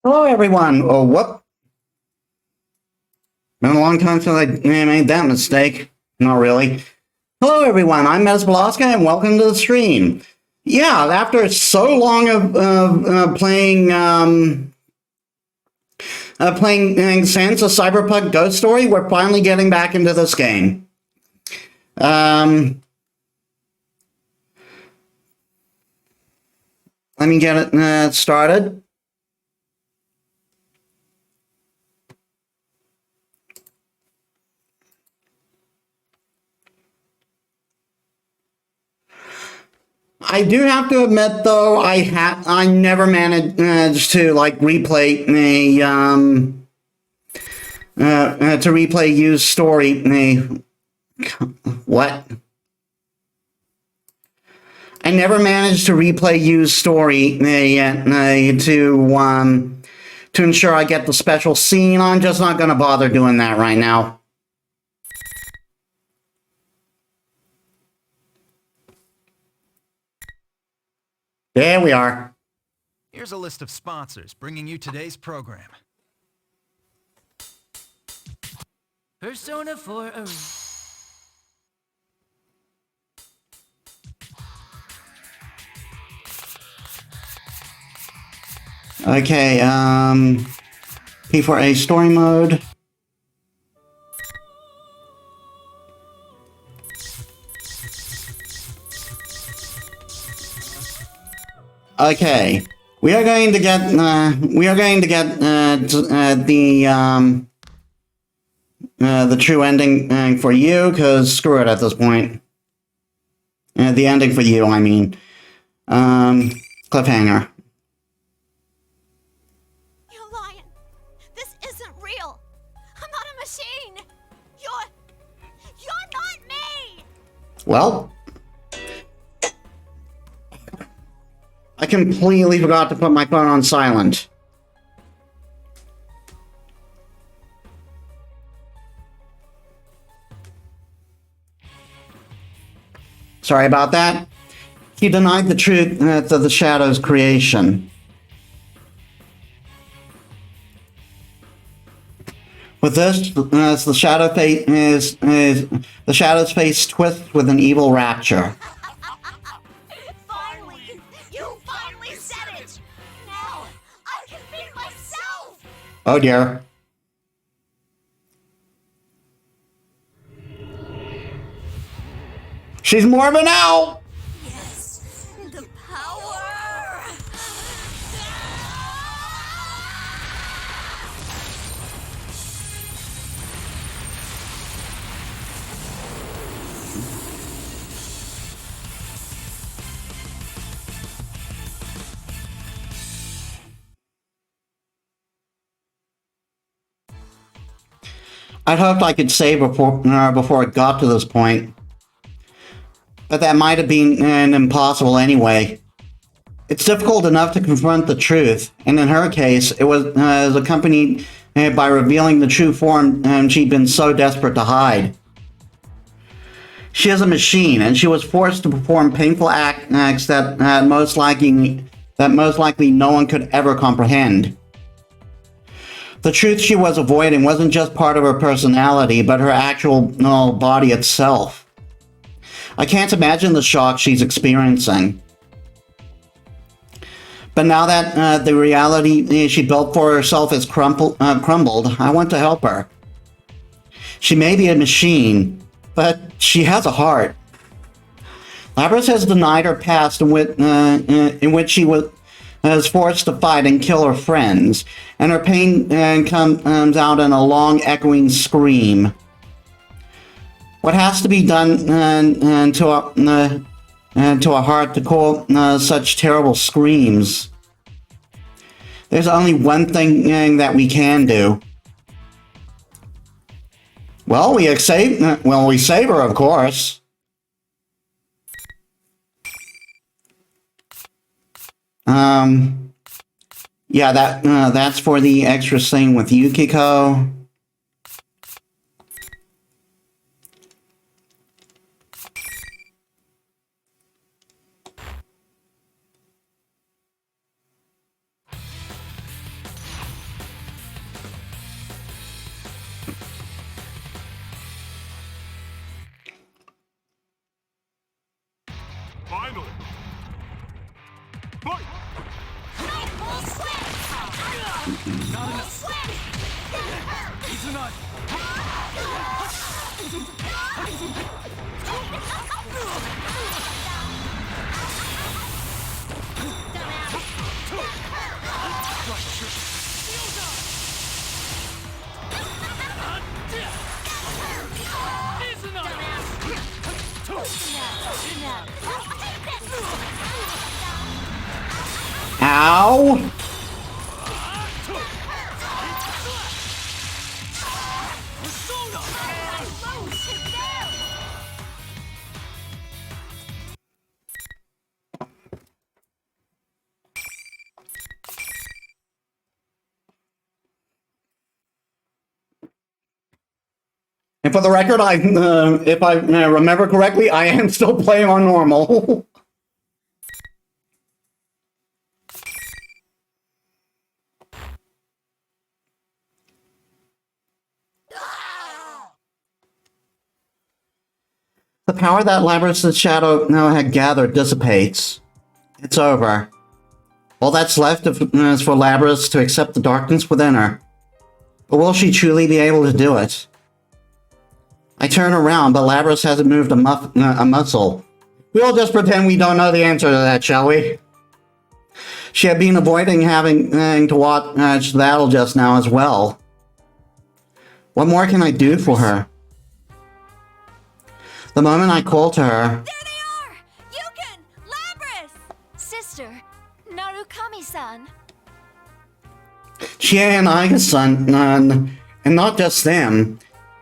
Hello, everyone. Oh, whoop. Been a long time since I made that mistake. Not really. Hello, everyone. I'm Metis Balaska, and welcome to the stream. Yeah, after so long of playing Sans, a Cyberpunk Ghost Story, we're finally getting back into this game. Let me get it started. I do have to admit, though, I never managed to replay used story. What? I never managed to replay used story to ensure I get the special scene. I'm just not going to bother doing that right now. There we are. Here's a list of sponsors bringing you today's program. Persona 4 Arena. Okay, P4A story mode. Okay, we are going to get the true ending for you, because screw it at this point. The ending for you, I mean. Cliffhanger. You're lying. This isn't real. I'm not a machine. You're not me. Well, I completely forgot to put my phone on silent. Sorry about that. He denied the truth of the Shadow's creation. With this, as the Shadow's face twists with an evil rapture. Finally, you finally said it. Now I can be myself. Oh dear. She's more of an owl! Yes, the power. I'd hoped I could save before it got to this point. But that might have been impossible anyway. It's difficult enough to confront the truth, and in her case, it was accompanied by revealing the true form she'd been so desperate to hide. She is a machine, and she was forced to perform painful acts that most likely no one could ever comprehend. The truth she was avoiding wasn't just part of her personality, but her actual body itself. I can't imagine the shock she's experiencing. But now that the reality she built for herself has crumbled, I want to help her. She may be a machine, but she has a heart. Labras has denied her past in which she was forced to fight and kill her friends, and her pain comes out in a long, echoing scream. What has to be done to a heart to call such terrible screams? There's only one thing that we can do. Well, we save her, of course. Yeah, that's for the extra thing with Yukiko. Ow! And for the record, if I remember correctly, I am still playing on normal. The power that Labyrinth's shadow had gathered dissipates. It's over. All that's left is for Labyrinth to accept the darkness within her. But will she truly be able to do it? I turn around, but Labyrinth hasn't moved a muscle. We'll just pretend we don't know the answer to that, shall we? She had been avoiding having to watch the battle just now as well. What more can I do for her? The moment I call to her... There they are! Yukon! Labyrinth! Sister, Narukami-san. Chie and Aiga-san, and not just them.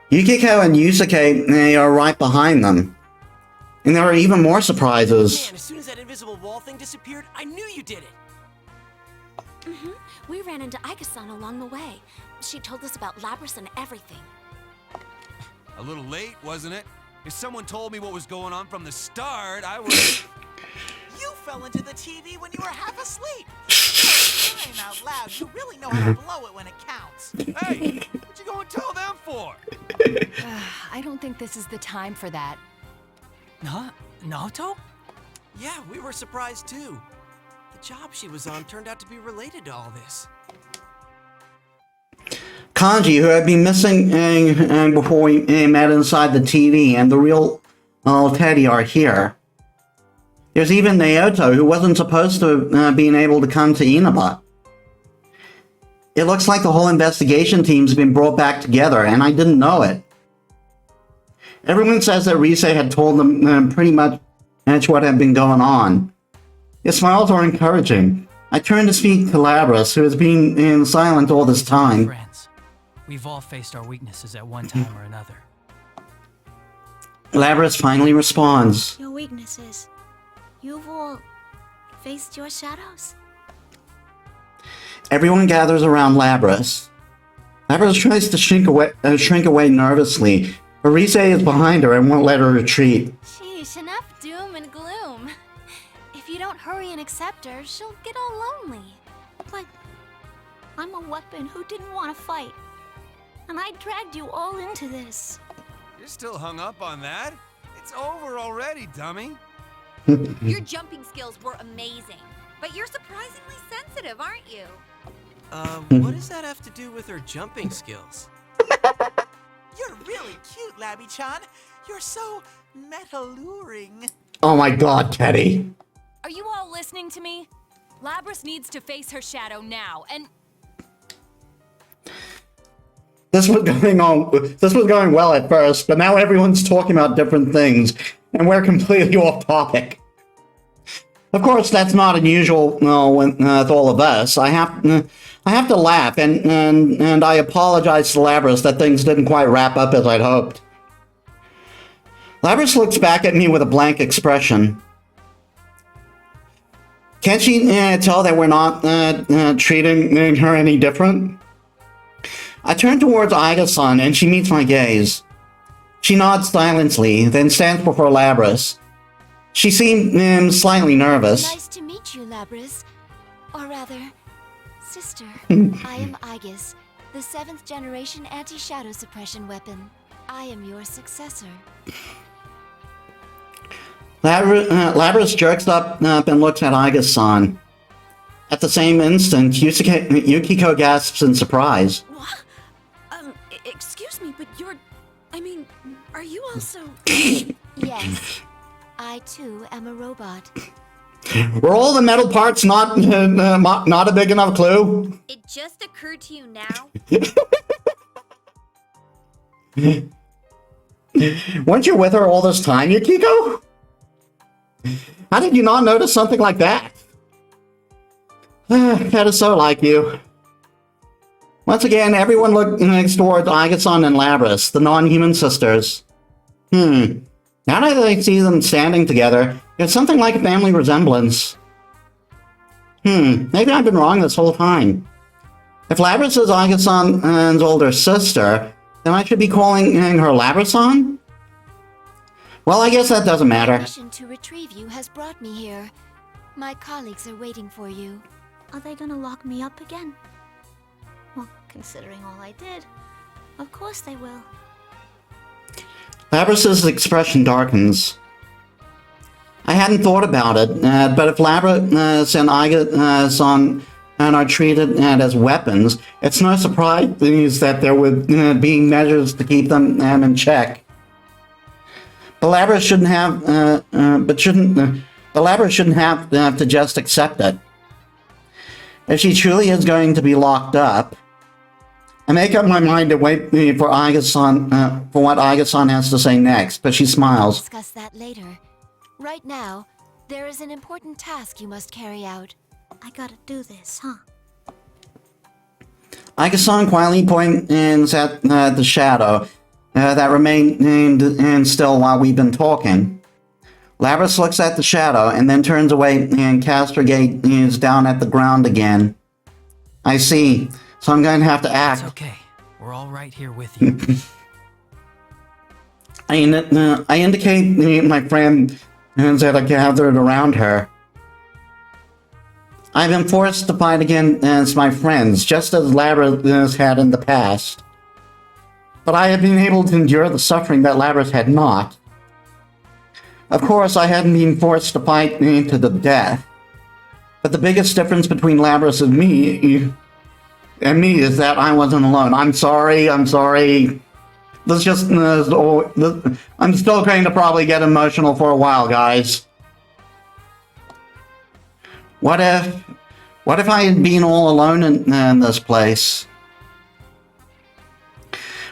Yukiko and Yusuke are right behind them. And there are even more surprises. Man, as soon as that invisible wall thing disappeared, I knew you did it! Mm-hmm. We ran into Aiga-san along the way. She told us about Labyrinth and everything. A little late, wasn't it? If someone told me what was going on from the start, I would. You fell into the TV when you were half asleep! Crying out loud, you really know how to blow it when it counts! Hey, what you going to tell them for? I don't think this is the time for that. Huh? Naoto? Yeah, we were surprised too. The job she was on turned out to be related to all this. Kanji, who had been missing before we met inside the TV, and the real Teddy are here. There's even Naoto, who wasn't supposed to have been able to come to Inaba. It looks like the whole investigation team's been brought back together, and I didn't know it. Everyone says that Rise had told them pretty much what had been going on. His smiles are encouraging. I turn to speak to Labyrinth, who has been silent all this time. Friends, we've all faced our weaknesses at one time or another. Labyrinth finally responds. Your weaknesses. You've all faced your shadows. Everyone gathers around Labyrinth. Labyrinth tries to shrink away nervously, but Rise is behind her and won't let her retreat. Sheesh, enough doom and gloom. If you don't hurry and accept her, she'll get all lonely. But I'm a weapon who didn't want to fight. And I dragged you all into this. You're still hung up on that? It's over already, dummy. Your jumping skills were amazing, but you're surprisingly sensitive, aren't you? What does that have to do with her jumping skills? You're really cute, Labby-chan. You're so meta-luring. Oh my god, Teddy. Are you all listening to me? Labyrinth needs to face her shadow now, and This was going well at first, but now everyone's talking about different things, and we're completely off topic. Of course, that's not unusual with all of us. I have to laugh, and I apologize to Labyrinth that things didn't quite wrap up as I'd hoped. Labyrinth looks back at me with a blank expression. Can't she tell that we're not treating her any different? I turn towards Aiga-san, and she meets my gaze. She nods silently, then stands before Labyrinth. She seemed slightly nervous. Nice to meet you, Labyrinth. Or rather, sister. I am Aegis, the 7th generation anti-shadow suppression weapon. I am your successor. Labyrinth jerks up and looks at Aiga-san. At the same instant, Yukiko gasps in surprise. What? Excuse me, but you're... I mean, are you also... Yes, I too am a robot. Were all the metal parts not a big enough clue? It just occurred to you now? Weren't you with her all this time, Yukiko? How did you not notice something like that? That is so like you. Once again, everyone looks towards Agason and Labris, the non-human sisters. Now that I see them standing together, it's something like a family resemblance. Maybe I've been wrong this whole time. If Labris is Agason's older sister, then I should be calling her Labrison? Well, I guess that doesn't The matter. mission to retrieve you has brought me here. My colleagues are waiting for you. Are they gonna lock me up again? Well, considering all I did, of course they will. Labris's expression darkens. I hadn't thought about it, but if Labris and Agason are treated as weapons, it's no surprise that there would be measures to keep them in check. But Labris shouldn't have to just accept it. If she truly is going to be locked up, I make up my mind to wait for Agason, for what Agason has to say next, but she smiles. Discuss that later. Right now, there is an important task you must carry out. I gotta do this, huh? Agason quietly points at the shadow that remained still while we've been talking. Labris looks at the shadow and then turns away and casts her gaze down at the ground again. I see, so I'm going to have to act. It's okay. We're all right here with you. I indicate my friend that are gathered around her. I've been forced to fight against my friends, just as Labris had in the past. But I have been able to endure the suffering that Labris had not. Of course, I hadn't been forced to fight to the death. But the biggest difference between Labris and me is that I wasn't alone. I'm sorry. This just... I'm still going to probably get emotional for a while, guys. What if I had been all alone in this place?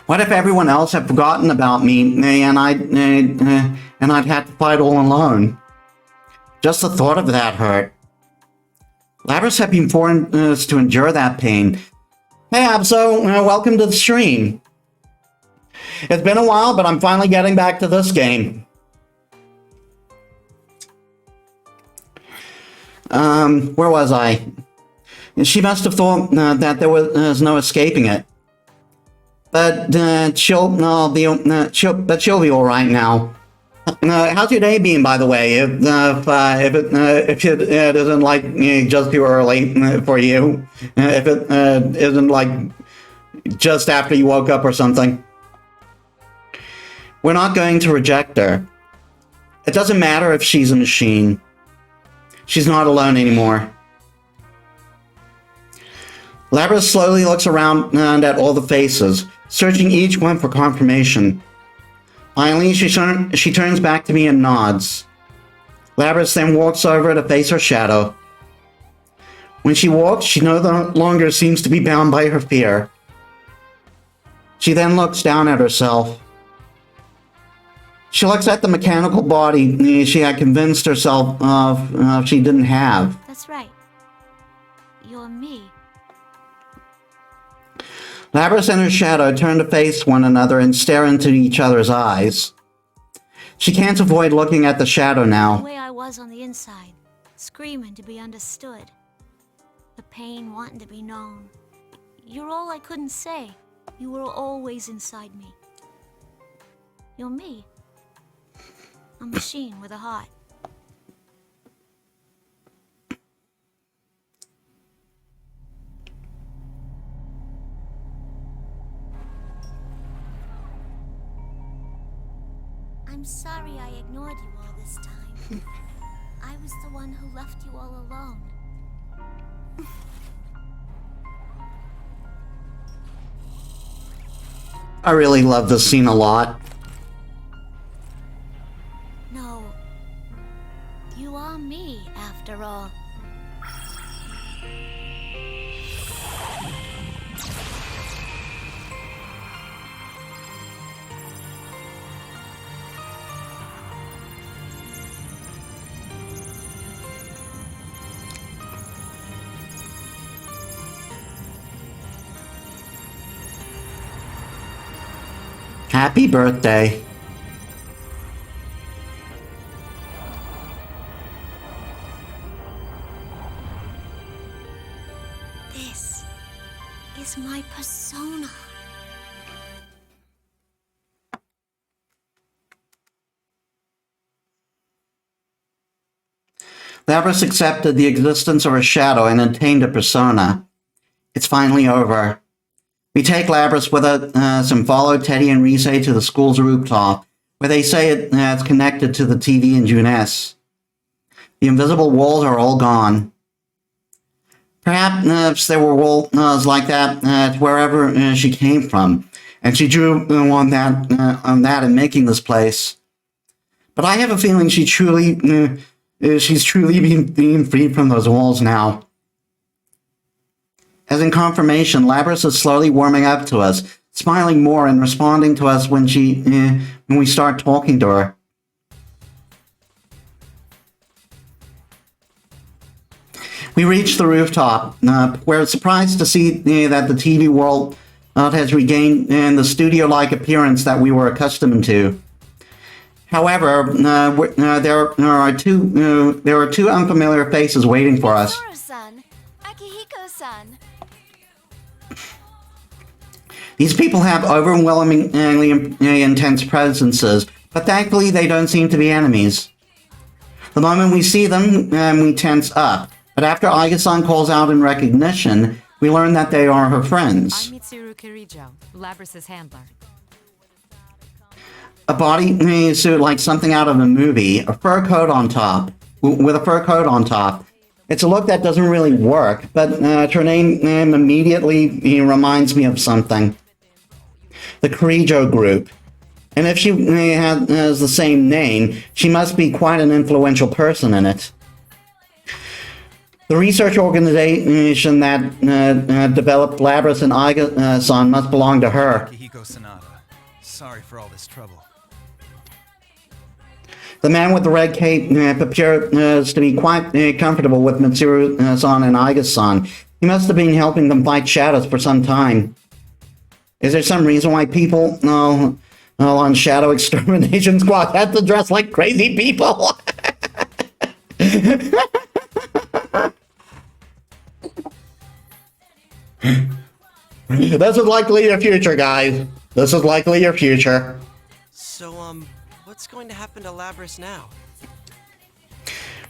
What if everyone else had forgotten about me and I'd had to fight all alone? Just the thought of that hurt. Labris had been forced to endure that pain. Hey, Abso, welcome to the stream. It's been a while, but I'm finally getting back to this game. Where was I? She must have thought that there was no escaping it. But she'll be all right now. How's your day been, by the way? If it isn't like just too early for you, if it isn't like just after you woke up or something. We're not going to reject her. It doesn't matter if she's a machine. She's not alone anymore. Labris slowly looks around at all the faces, searching each one for confirmation. Finally, she turns back to me and nods. Labris then walks over to face her shadow. When she walks, she no longer seems to be bound by her fear. She then looks down at herself. She looks at the mechanical body she had convinced herself of she didn't have. That's right. You're me. Labris and her shadow turn to face one another and stare into each other's eyes. She can't avoid looking at the shadow The now. way I was on the inside, screaming to be understood. The pain wanting to be known. You're all I couldn't say. You were always inside me. You're me. A machine with a heart. I'm sorry I ignored you all this time. I was the one who left you all alone. I really love this scene a lot. No. You are me, after all. Happy birthday. This is my persona. Labras accepted the existence of a shadow and attained a persona. It's finally over. We take Labras with us and follow Teddy and Rise to the school's rooftop, where they say it's connected to the TV in Juness. The invisible walls are all gone. Perhaps there were walls like that wherever she came from, and she drew on that in making this place. But I have a feeling she's truly being freed from those walls now. As in confirmation, Labras is slowly warming up to us, smiling more and responding to us when we start talking to her. We reach the rooftop. We're surprised to see that the TV world has regained the studio-like appearance that we were accustomed to. However, there are two unfamiliar faces waiting for us. Zoro-san, Akihiko-san. These people have overwhelmingly intense presences, but thankfully they don't seem to be enemies. The moment we see them, we tense up. But after Aiga-san calls out in recognition, we learn that they are her friends. I'm Mitsuru Kirijo, Labras's handler. A body suit like something out of a movie, a fur coat on top, with a fur coat on top. It's a look that doesn't really work, but her name immediately reminds me of something. The Kirijo group. And if she has the same name, she must be quite an influential person in it. The research organization that developed Labras and Aiga-san must belong to her. Akihiko Sanada. Sorry for all this trouble. The man with the red cape appears to be quite comfortable with Mitsuru-san and Aiga-san. He must have been helping them fight shadows for some time. Is there some reason why people on Shadow Extermination Squad have to dress like crazy people? This is likely your future, guys. This is likely your future. So, what's going to happen to Labras now?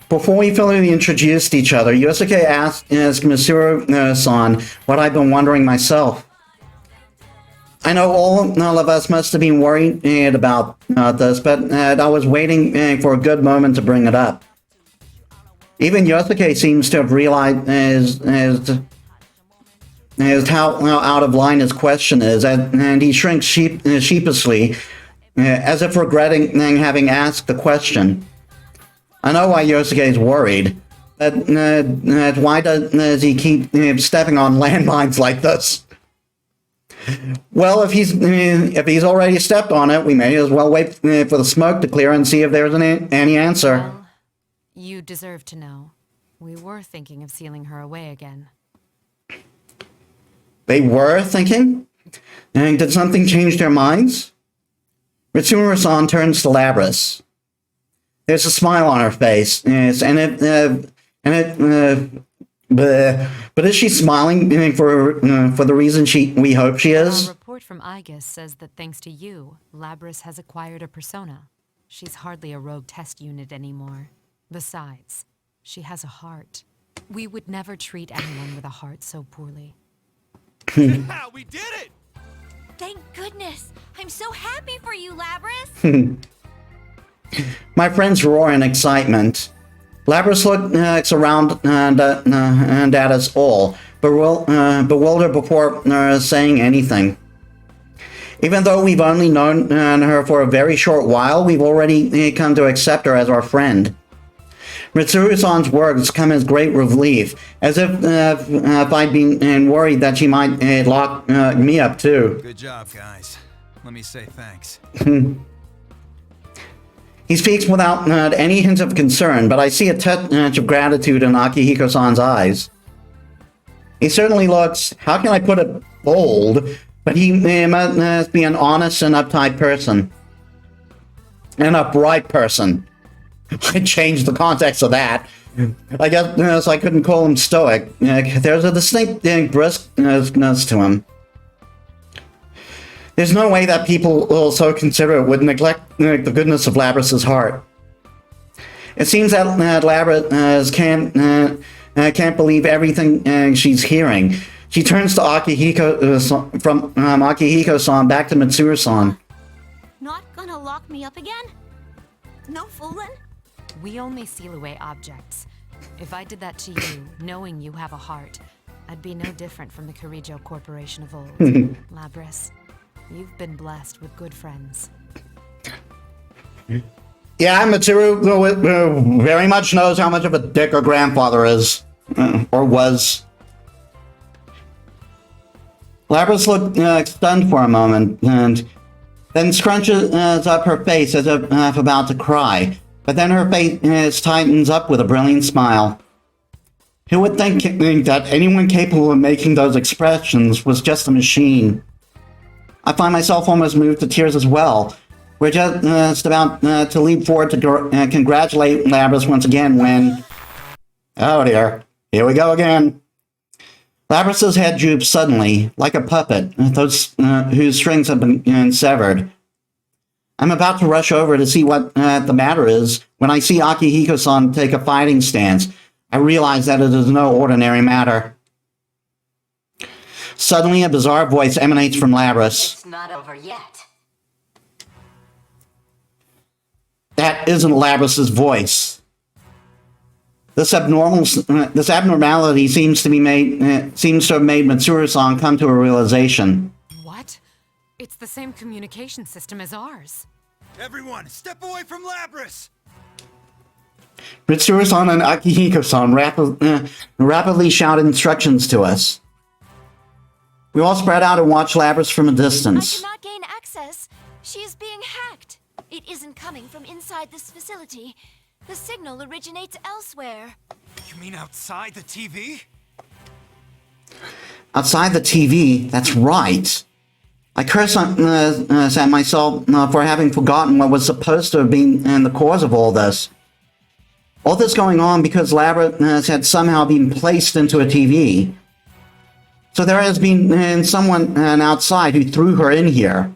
Before we fully introduced each other, Yosuke asked Mitsuru-san what I've been wondering myself. I know all of us must have been worried about this, but I was waiting for a good moment to bring it up. Even Yosuke seems to have realized how out of line his question is, and he shrinks sheepishly, as if regretting having asked the question. I know why Yosuke is worried, but why does he keep stepping on landmines like this? Well, if he's already stepped on it, we may as well wait for the smoke to clear and see if there's any answer. Well, you deserve to know. We were thinking of sealing her away again. They were thinking? And did something change their minds? Mitsuru-san turns to Labras. There's a smile on her face, but is she smiling for the reason we hope she is? A report from Aigus says that thanks to you, Labras has acquired a persona. She's hardly a rogue test unit anymore. Besides, she has a heart. We would never treat anyone with a heart so poorly. Yeah, we did it! Thank goodness! I'm so happy for you, Labras! My friends roar in excitement. Labras looks around and at us all, bewildered before saying anything. Even though we've only known her for a very short while, we've already come to accept her as our friend. Mitsuru-san's words come as great relief, as if I'd been worried that she might lock me up too. Good job, guys. Let me say thanks. He speaks without any hint of concern, but I see a touch of gratitude in Akihiko-san's eyes. He certainly looks, how can I put it, bold, but he must be an honest and uptight person. An upright person. I changed the context of that. I guess I couldn't call him stoic. There's a distinct briskness to him. There's no way that people so considerate would neglect the goodness of Labras's heart. It seems that Labras can't believe everything she's hearing. She turns to Akihiko from Akihiko-san back to Mitsuru-san. Not gonna lock me up again? No fooling? We only seal away objects. If I did that to you, knowing you have a heart, I'd be no different from the Kirijo Corporation of old. Labras, you've been blessed with good friends. Yeah, Mitsuru very much knows how much of a dick her grandfather is. Or was. Labras looked stunned for a moment, and then scrunches up her face as if about to cry. But then her face tightens up with a brilliant smile. Who would think that anyone capable of making those expressions was just a machine? I find myself almost moved to tears as well. We're just about to leap forward to congratulate Labras once again when... Oh dear, here we go again. Labras's head droops suddenly, like a puppet, whose strings have been severed. I'm about to rush over to see what the matter is when I see Akihiko-san take a fighting stance. I realize that it is no ordinary matter. Suddenly, a bizarre voice emanates from Labras. It's not over yet. That isn't Labras's voice. This abnormality seems to have made Mitsuru-san come to a realization. What? It's the same communication system as ours. Everyone, step away from Labras! Mitsuru-san and Akihiko-san rapidly shout instructions to us. We all spread out and watch Labras from a distance. I cannot gain access. She is being hacked. It isn't coming from inside this facility. The signal originates elsewhere. You mean outside the TV? Outside the TV? That's right. I curse at myself for having forgotten what was supposed to have been the cause of all this. All this going on because Labras had somehow been placed into a TV. So there has been someone outside who threw her in here.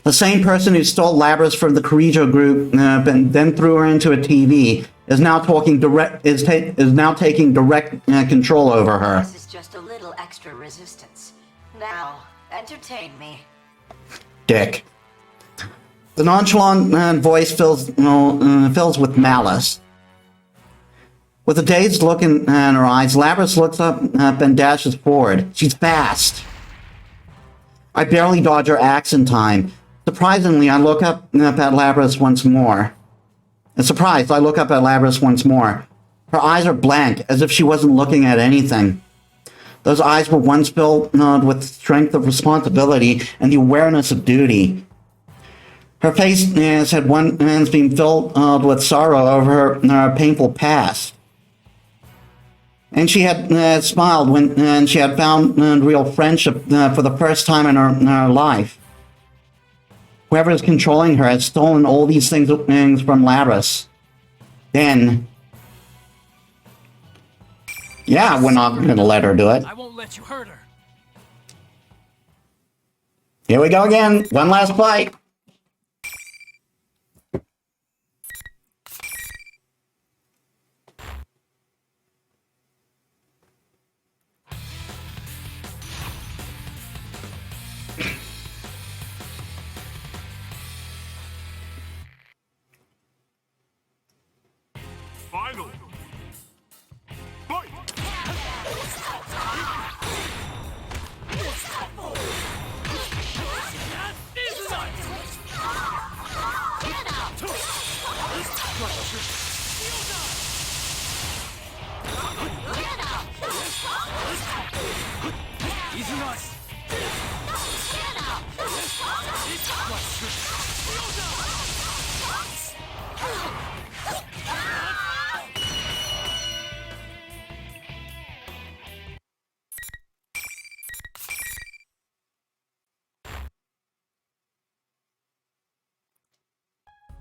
The same person who stole Labras from the Kirijo group and then threw her into a TV is now taking direct control over her. This is just a little extra resistance. Now, entertain me. Dick. The nonchalant voice fills with malice. With a dazed look in her eyes, Labras looks up and dashes forward. She's fast. I barely dodge her axe in time. Surprisingly, I look up at Labras once more. Surprised, I look up at Labras once more. Her eyes are blank, as if she wasn't looking at anything. Those eyes were once filled with the strength of responsibility and the awareness of duty. Her face had once been filled with sorrow over her painful past. And she had smiled when she had found real friendship for the first time in her life. Whoever is controlling her has stolen all these things from Labras. Then... Yeah, we're not going to let her do it. I won't let you hurt her. Here we go again. One last fight.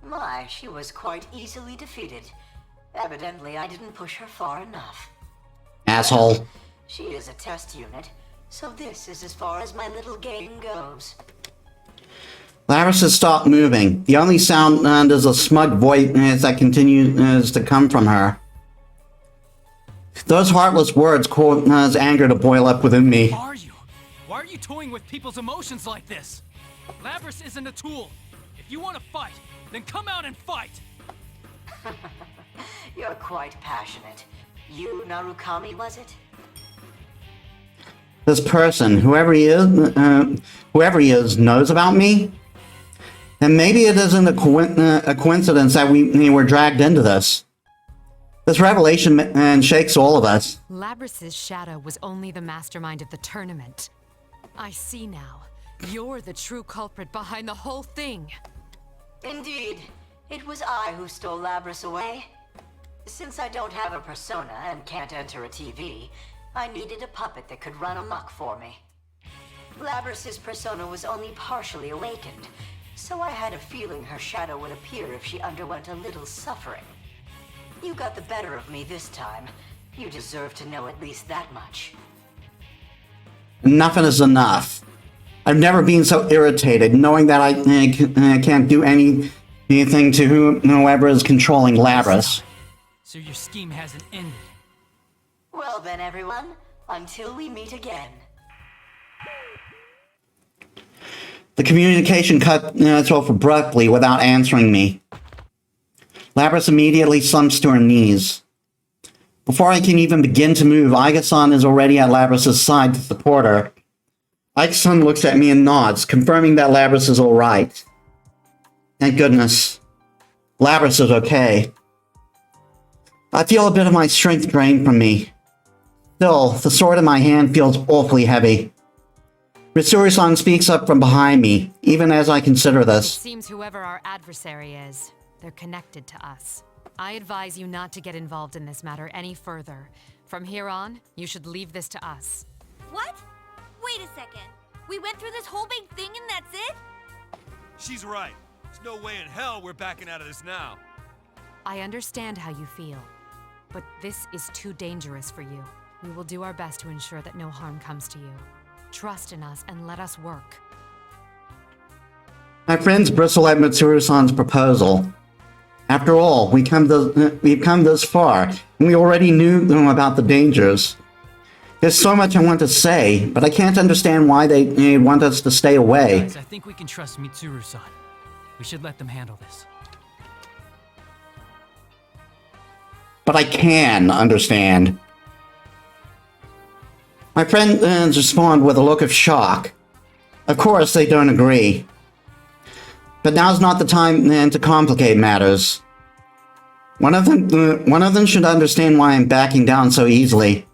My, she was quite easily defeated. Evidently, I didn't push her far enough. Asshole. She is a test unit, so this is as far as my little game goes. Lapras has stopped moving. The only sound is a smug voice that continues to come from her. Those heartless words cause anger to boil up within me. Who are you? Why are you toying with people's emotions like this? Lapras isn't a tool. If you want to fight, then come out and fight! You're quite passionate. You, Narukami, was it? This person, whoever he is, knows about me? And maybe it isn't a coincidence that we were dragged into this. This revelation shakes all of us. Labras's shadow was only the mastermind of the tournament. I see now. You're the true culprit behind the whole thing. Indeed. It was I who stole Labras away. Since I don't have a persona and can't enter a TV, I needed a puppet that could run amok for me. Labras's persona was only partially awakened, so I had a feeling her shadow would appear if she underwent a little suffering. You got the better of me this time. You deserve to know at least that much. Nothing is enough. I've never been so irritated knowing that I can't do anything to whoever is controlling Labras. So your scheme hasn't ended. Well then, everyone, until we meet again. The communication cut off abruptly without answering me. Labras immediately slumps to her knees. Before I can even begin to move, Aiga-san is already at Labras' side to support her. Aiga-san looks at me and nods, confirming that Labras is alright. Thank goodness. Labras is okay. I feel a bit of my strength drained from me. Still, the sword in my hand feels awfully heavy. Mitsuru-san speaks up from behind me, even as I consider this. Seems whoever our adversary is, they're connected to us. I advise you not to get involved in this matter any further. From here on, you should leave this to us. What? Wait a second. We went through this whole big thing and that's it? She's right. There's no way in hell we're backing out of this now. I understand how you feel, but this is too dangerous for you. We will do our best to ensure that no harm comes to you. Trust in us and let us work. My friends bristle at Mitsuru-san's proposal. After all, we've come this far, and we already knew about the dangers. There's so much I want to say, but I can't understand why they want us to stay away. Guys, I think we can trust Mitsuru-san. We should let them handle this. But I can understand. My friends respond with a look of shock. Of course, they don't agree. But now's not the time to complicate matters. One of them should understand why I'm backing down so easily.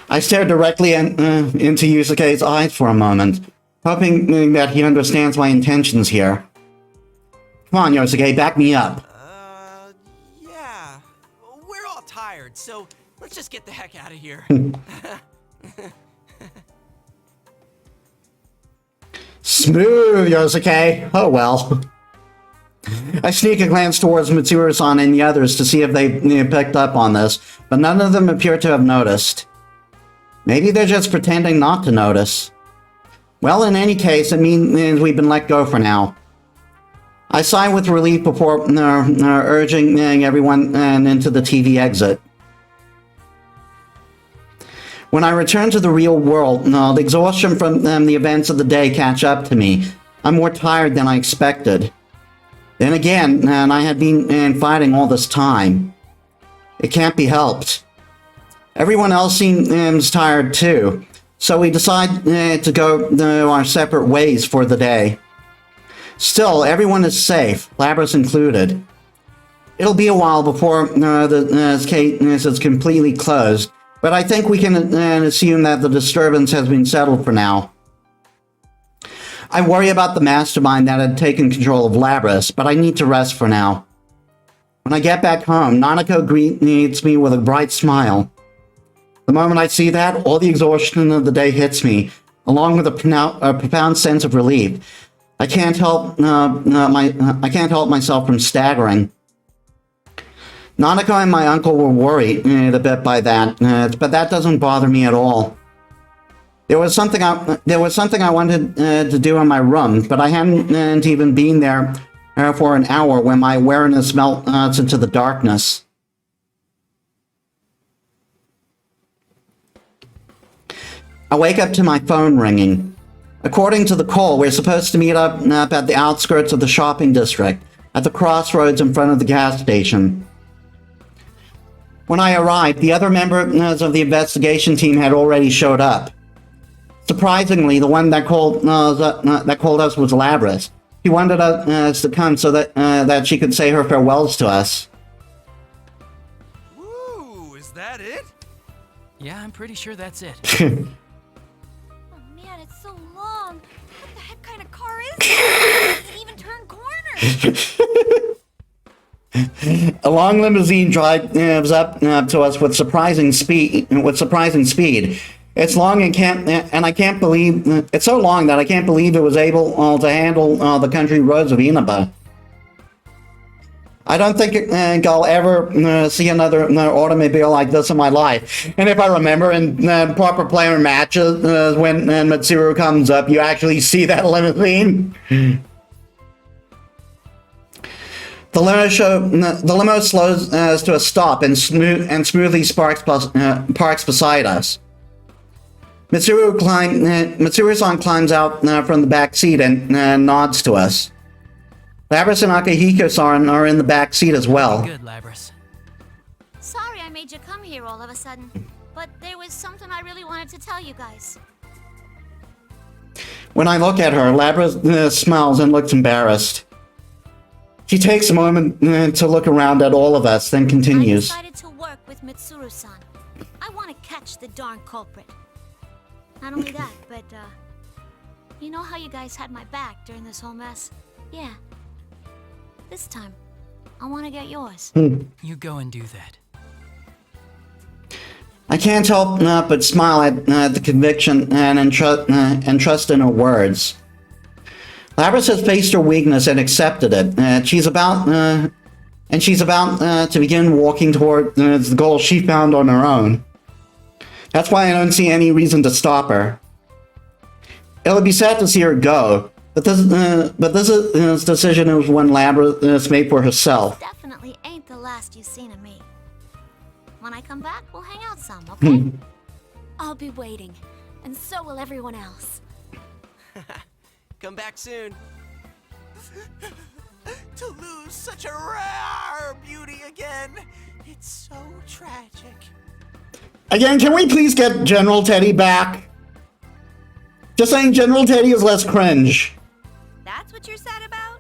I stare directly into Yusuke's eyes for a moment, hoping that he understands my intentions here. Come on, Yosuke, back me up. Yeah. We're all tired, so let's just get the heck out of here. Smooth, Yosuke. Oh well. I sneak a glance towards Mitsuru-san and the others to see if they picked up on this, but none of them appear to have noticed. Maybe they're just pretending not to notice. Well, in any case, it means we've been let go for now. I sigh with relief before urging everyone into the TV exit. When I return to the real world, the exhaustion from the events of the day catch up to me. I'm more tired than I expected. Then again, I had been fighting all this time. It can't be helped. Everyone else seems tired too, so we decide to go our separate ways for the day. Still, everyone is safe, Labras included. It'll be a while before the case is completely closed, but I think we can assume that the disturbance has been settled for now. I worry about the mastermind that had taken control of Labras, but I need to rest for now. When I get back home, Nanako greets me with a bright smile. The moment I see that, all the exhaustion of the day hits me, along with a profound sense of relief. I can't help I can't help myself from staggering. Nanako and my uncle were worried a bit by that, but that doesn't bother me at all. There was something I wanted to do in my room, but I hadn't even been there for an hour when my awareness melts into the darkness. I wake up to my phone ringing. According to the call, we're supposed to meet up at the outskirts of the shopping district, at the crossroads in front of the gas station. When I arrived, the other members of the investigation team had already showed up. Surprisingly, the one that called us was Labris. She wanted us to come so that she could say her farewells to us. Woo, is that it? Yeah, I'm pretty sure that's it. Oh man, it's so long. What the heck kind of car is it? It doesn't even turn corners. A long limousine drives up to us with surprising speed. It's long and I can't believe it's so long that I can't believe it was able to handle the country roads of Inaba. I don't think I'll ever see another automobile like this in my life. And if I remember in proper player matches, when Mitsuru comes up, you actually see that limousine. The limo slows to a stop and smoothly parks beside us. Mitsuru-san climbs out from the back seat and nods to us. Labris and Akihiko-san are in the back seat as well. Good, Labris. Sorry I made you come here all of a sudden, but there was something I really wanted to tell you guys. When I look at her, Labris smiles and looks embarrassed. She takes a moment to look around at all of us, then continues. I decided to work with Mitsuru-san. I want to catch the darn culprit. Not only that, but, you know how you guys had my back during this whole mess? Yeah. This time, I want to get yours. You go and do that. I can't help but smile at the conviction and trust in her words. Labris has faced her weakness and accepted it. She's about to begin walking toward the goal she found on her own. That's why I don't see any reason to stop her. It'll be sad to see her go, but this decision is one Labris made for herself. Definitely ain't the last you've seen of me. When I come back, we'll hang out some, okay? I'll be waiting, and so will everyone else. Come back soon. To lose such a rare beauty again, it's so tragic. Again, can we please get General Teddy back? Just saying General Teddy is less cringe. That's what you're sad about?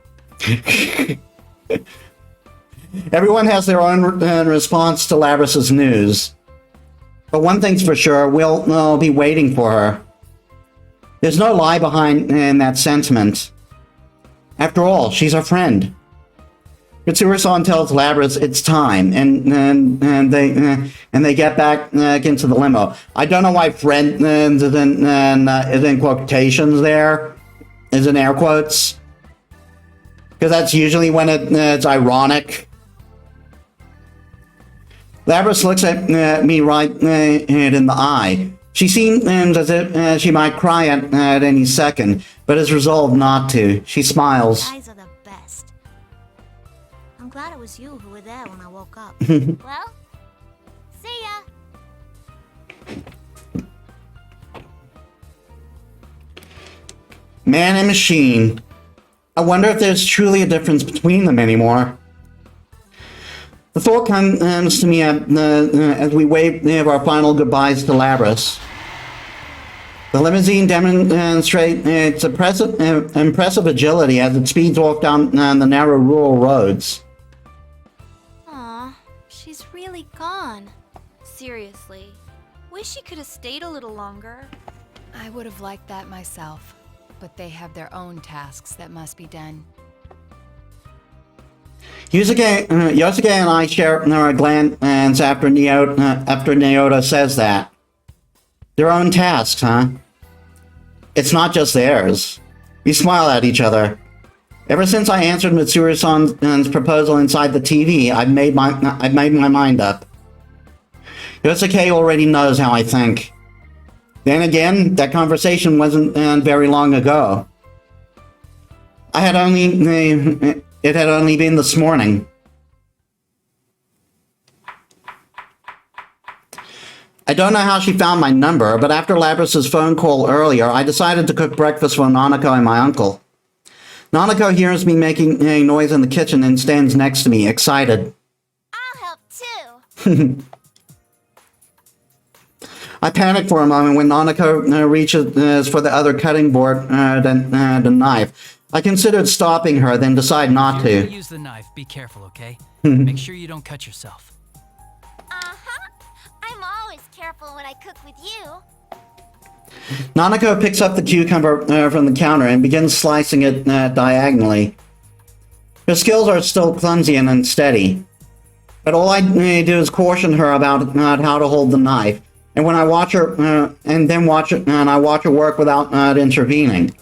Everyone has their own response to Labris's news. But one thing's for sure, we'll be waiting for her. There's no lie behind that sentiment. After all, she's our friend. Mitsuru-san tells Labris it's time, and they get back into the limo. I don't know why "friend" is in quotations there, is in air quotes, because that's usually when it's ironic. Labris looks at me right in the eye. She seems as if she might cry at any second, but is resolved not to. She smiles. You guys are the best. I'm glad it was you who were there when I woke up. Well, see ya. Man and machine. I wonder if there's truly a difference between them anymore. The thought comes to me as we wave our final goodbyes to Labris. The limousine demonstrates its impressive agility as it speeds off down the narrow rural roads. Aw, she's really gone. Seriously. Wish she could have stayed a little longer. I would have liked that myself, but they have their own tasks that must be done. Yosuke and I share our glance after Nyota says that. Their own tasks, huh? It's not just theirs. We smile at each other. Ever since I answered Mitsuru-san's proposal inside the TV, I've made my mind up. Yosuke already knows how I think. Then again, that conversation wasn't very long ago. It had only been this morning. I don't know how she found my number, but after Labrys's phone call earlier, I decided to cook breakfast for Nanako and my uncle. Nanako hears me making a noise in the kitchen and stands next to me, excited. I'll help too. I panic for a moment when Nanako reaches for the other cutting board than the knife. I considered stopping her, then decide not If you're to. gonna use the knife, be careful, okay? Make sure you don't cut yourself. Uh-huh. I'm always careful when I cook with you. Nanako picks up the cucumber from the counter and begins slicing it diagonally. Her skills are still clumsy and unsteady, but all I do is caution her about how to hold the knife. And when I watch her, I watch her work without intervening.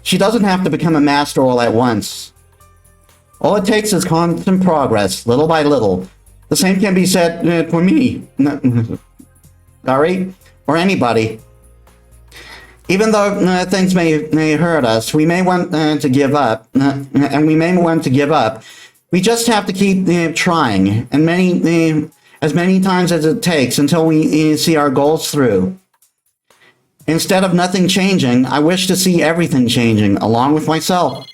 She doesn't have to become a master all at once. All it takes is constant progress, little by little. The same can be said for me, sorry, or anybody. Even though things may hurt us, we may want to give up, and we may want to give up. We just have to keep trying, and as many times as it takes until we see our goals through. Instead of nothing changing, I wish to see everything changing, along with myself.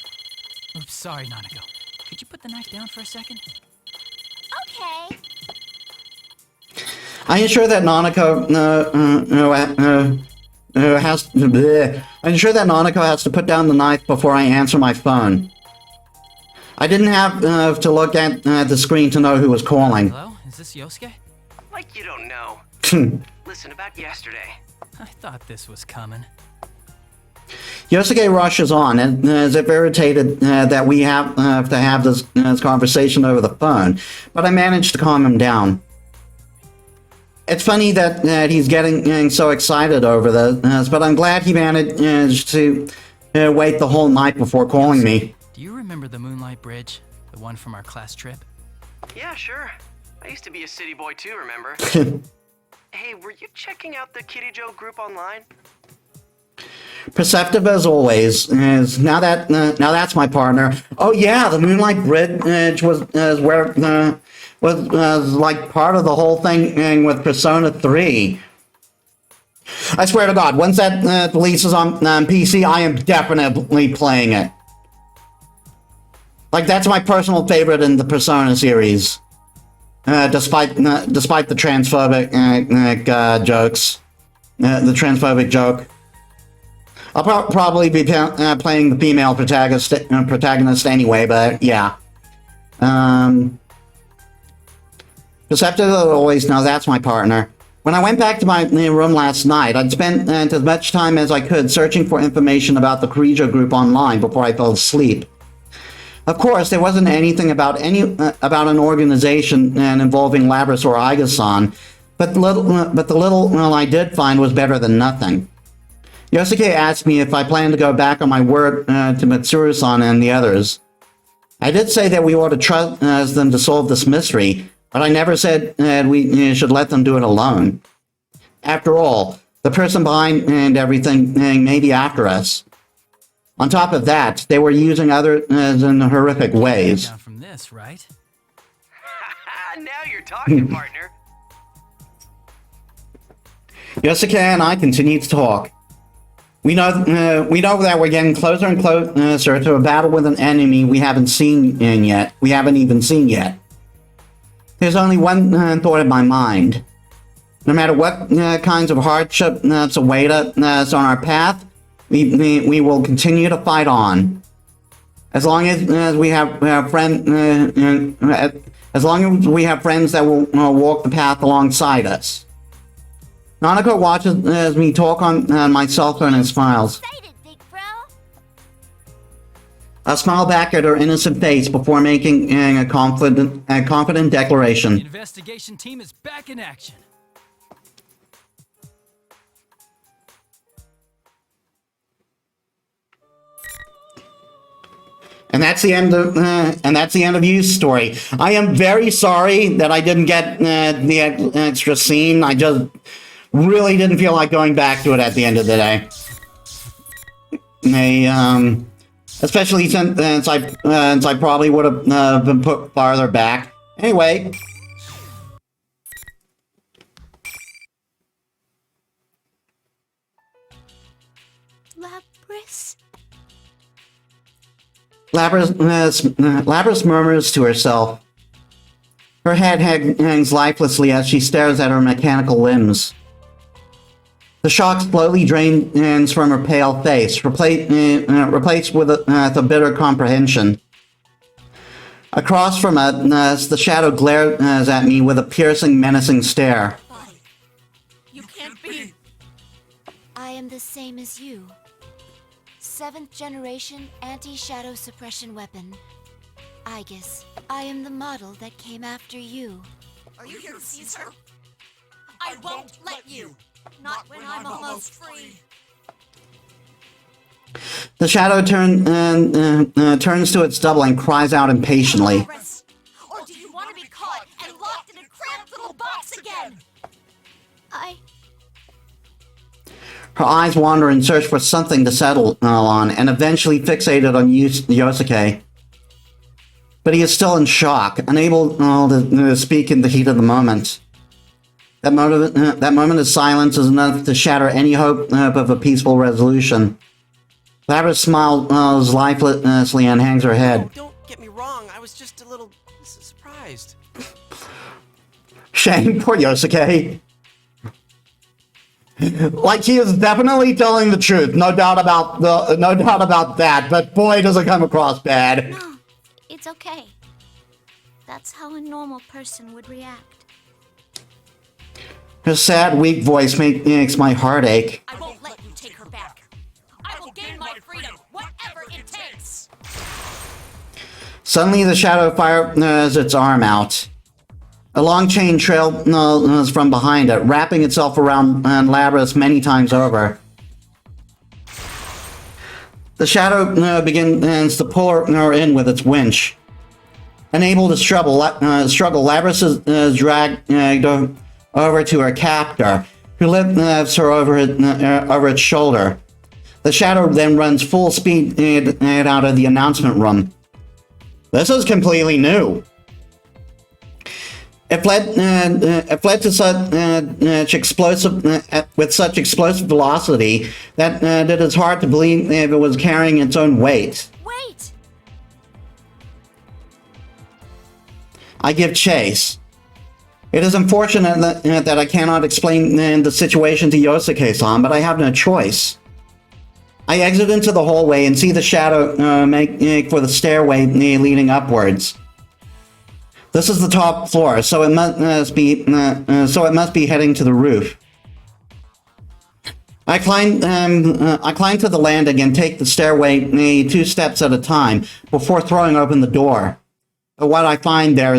Oops, sorry, Nanako. Could you put the knife down for a second? Okay. I ensure that Nanako has to put down the knife before I answer my phone. I didn't have to look at the screen to know who was calling. Hello? Is this Yosuke? Like you don't know. Listen, about yesterday. I thought this was coming. Yosuke rushes on, and as if irritated that we have to have this conversation over the phone, but I managed to calm him down. It's funny that he's getting so excited over this, but I'm glad he managed to wait the whole night before calling me. Do you remember the Moonlight Bridge? The one from our class trip? Yeah, sure. I used to be a city boy too, remember? Hey, were you checking out the Kitty Joe group online? Perceptive as always. Now that's my partner. Oh yeah, the Moonlight Bridge was like part of the whole thing with Persona 3. I swear to God, once that releases on PC, I am definitely playing it. Like, that's my personal favorite in the Persona series. Despite the transphobic jokes. The transphobic joke. I'll probably be playing the female protagonist anyway, but yeah. Perceptive always, now that's my partner. When I went back to my room last night, I'd spent as much time as I could searching for information about the Kirijo group online before I fell asleep. Of course, there wasn't anything about an organization involving Labrys or Aiga-san, but the little I did find was better than nothing. Yosuke asked me if I planned to go back on my word to Mitsuru-san and the others. I did say that we ought to trust them to solve this mystery, but I never said we should let them do it alone. After all, the person behind everything may be after us. On top of that, they were using others in horrific ways. Down from this, right? Now you're talking, partner. Yosuke and I continue to talk. We know that we're getting closer and closer to a battle with an enemy we haven't even seen yet. There's only one thought in my mind. No matter what kinds of hardship await us on our path, we will continue to fight on. As long as we have friends that will walk the path alongside us. Nanako watches me talk on my cell phone and smiles. Excited, big bro. I smile back at her innocent face before making a confident The declaration. investigation team is back in action. And that's the end of You's story. I am very sorry that I didn't get the extra scene. I just really didn't feel like going back to it at the end of the day. Especially since I probably would have been put farther back. Anyway. Lapras murmurs to herself. Her head hangs lifelessly as she stares at her mechanical limbs. The shock slowly drains from her pale face, replaced with a bitter comprehension. Across from us, the shadow glares at me with a piercing, menacing stare. You can't be. I am the same as you. 7th generation anti-shadow suppression weapon. Aegis. I am the model that came after you. Are you here to seize her? I won't let you! Not when I'm almost free. The shadow turns to its double and cries out impatiently. Or do you want to be caught and locked in a cramped little box again? Her eyes wander in search for something to settle on, and eventually fixated on Yosuke. But he is still in shock, unable to speak in the heat of the moment. That moment of silence is enough to shatter any hope of a peaceful resolution. Lapras smiles lifelessly and hangs her head. Oh, don't get me wrong, I was just a little surprised. Shame, poor Yosuke. Like, he is definitely telling the truth, no doubt about that, but boy, does it come across bad. No, it's okay. That's how a normal person would react. Her sad, weak voice makes my heart ache. I won't let you take her back. I will gain my freedom, whatever it takes. Suddenly, the shadow fires its arm out. A long chain trails from behind it, wrapping itself around Lapras many times over. The shadow begins to pull her in with its winch. Unable to struggle, Lapras is dragged over to her captor, who lifts her over its shoulder. The shadow then runs full speed out of the announcement room. This is completely new. It fled to such explosive velocity that it is hard to believe if it was carrying its own weight. Wait! I give chase. It is unfortunate that I cannot explain the situation to Yosuke-san, but I have no choice. I exit into the hallway and see the shadow make for the stairway leading upwards. This is the top floor, so it must be heading to the roof. I climb to the landing and take the stairway 2 steps at a time before throwing open the door. But what I find there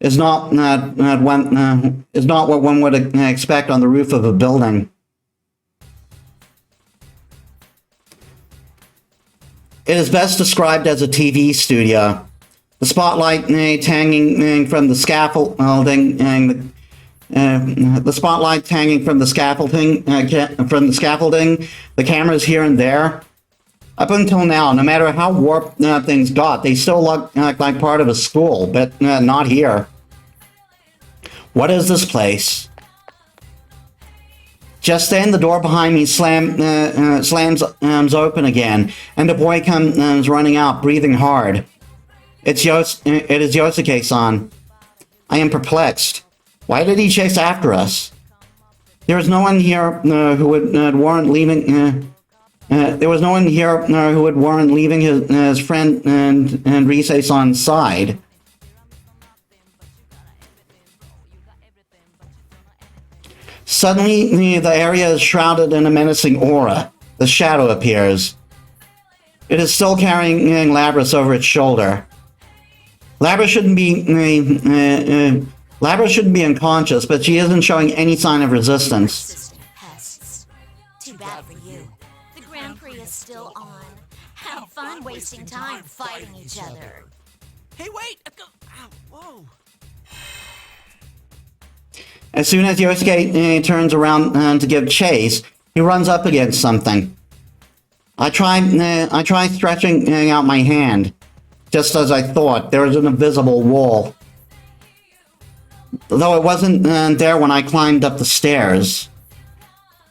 is not what one would expect on the roof of a building. It is best described as a TV studio. The spotlight hanging from the scaffolding, the cameras here and there. Up until now, no matter how warped things got, they still look like part of a school, but not here. What is this place? Just then, the door behind me slams open again, and a boy comes running out, breathing hard. It is Yosuke-san. I am perplexed. Why did he chase after us? There is no one here who would warrant leaving. There was no one here who would warrant leaving his friend and Rise-san's side. Suddenly, the area is shrouded in a menacing aura. The shadow appears. It is still carrying Lapras over its shoulder. Lapras shouldn't be unconscious, but she isn't showing any sign of resistance. Pests. Too bad for you. The Grand Prix is still on. have fun wasting time fighting each other. Hey, wait! Ow, whoa. As soon as Yosuke turns around to give chase, he runs up against something. I try stretching out my hand. Just as I thought, there was an invisible wall. Though it wasn't there when I climbed up the stairs.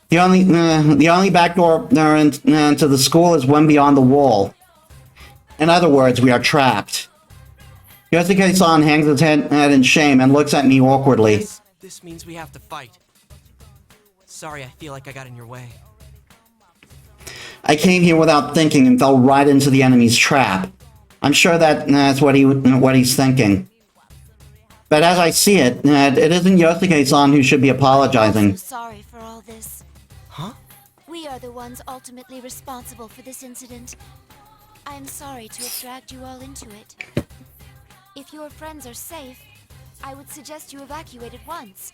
The only back door into the school is one beyond the wall. In other words, we are trapped. Yosuke-san hangs his head in shame and looks at me awkwardly. This means we have to fight. Sorry, I feel like I got in your way. I came here without thinking and fell right into the enemy's trap. I'm sure that's what he's thinking. But as I see it, it isn't Yosuke-san who should be apologizing. I'm so sorry for all this. Huh? We are the ones ultimately responsible for this incident. I am sorry to have dragged you all into it. If your friends are safe, I would suggest you evacuate at once.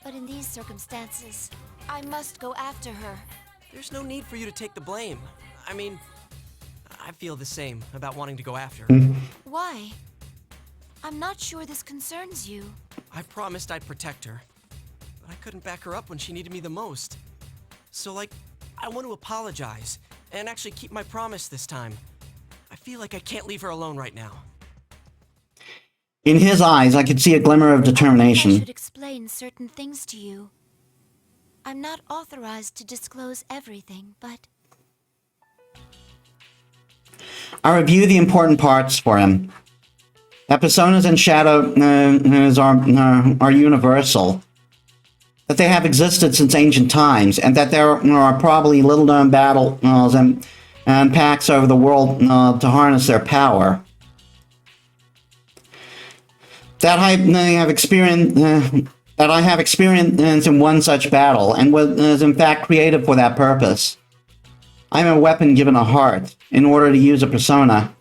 But in these circumstances, I must go after her. There's no need for you to take the blame. I mean, I feel the same about wanting to go after her. Why? I'm not sure this concerns you. I promised I'd protect her, but I couldn't back her up when she needed me the most. So, I want to apologize and actually keep my promise this time. I feel like I can't leave her alone right now. In his eyes, I could see a glimmer of determination. I should explain certain things to you. I'm not authorized to disclose everything, but... I review the important parts for him. That personas and shadows are universal. That they have existed since ancient times, and that there are probably little-known battles and pacts over the world to harness their power. That I have experienced in one such battle, and was in fact created for that purpose. I am a weapon given a heart, in order to use a persona.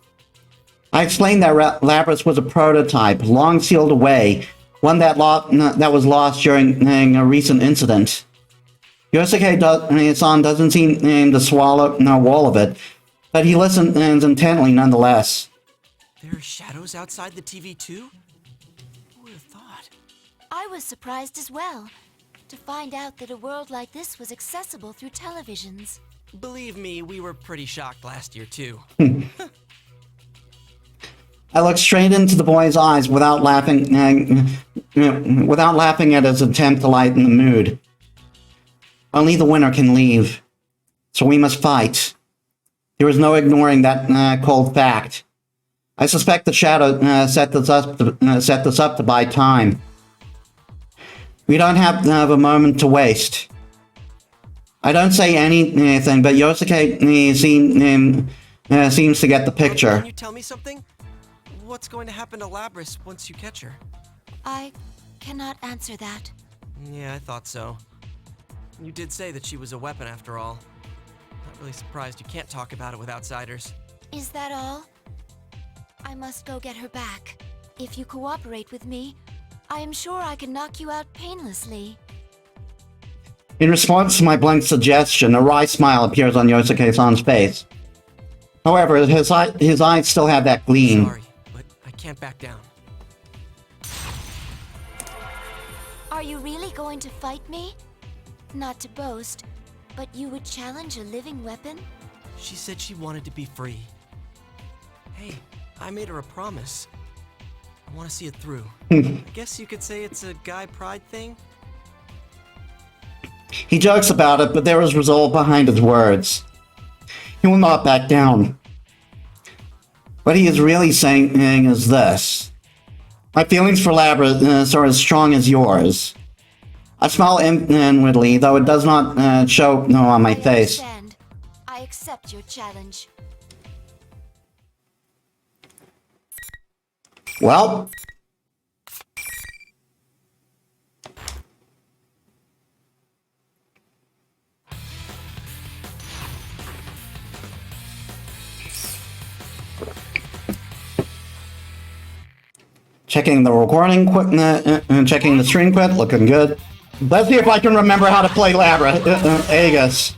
I explained that Labrys was a prototype, long sealed away, one that was lost during a recent incident. Yosuke-san doesn't seem to swallow all of it, but he listens intently nonetheless. There are shadows outside the TV too? Who would have thought? I was surprised as well, to find out that a world like this was accessible through televisions. Believe me, we were pretty shocked last year too. I looked straight into the boy's eyes without laughing at his attempt to lighten the mood. Only the winner can leave, so we must fight. There is no ignoring that cold fact. I suspect the shadow set this up to buy time. We don't have a moment to waste. I don't say anything, but Yosuke seems to get the picture. Can you tell me something? What's going to happen to Labrys once you catch her? I cannot answer that. Yeah, I thought so. You did say that she was a weapon after all. Not really surprised you can't talk about it with outsiders. Is that all? I must go get her back. If you cooperate with me, I am sure I can knock you out painlessly. In response to my blank suggestion, a wry smile appears on Yosuke-san's face. However, his eyes still have that gleam. Sorry, but I can't back down. Are you really going to fight me? Not to boast, but you would challenge a living weapon? She said she wanted to be free. Hey, I made her a promise. I want to see it through. I guess you could say it's a guy pride thing? He jokes about it, but there is resolve behind his words. He will not back down. What he is really saying is this. My feelings for Labrys are as strong as yours. I smile inwardly, though it does not show on my face. Understand. I accept your challenge. Well... Checking the recording, checking the stream quit, looking good. Let's see if I can remember how to play Labrys. Aegis.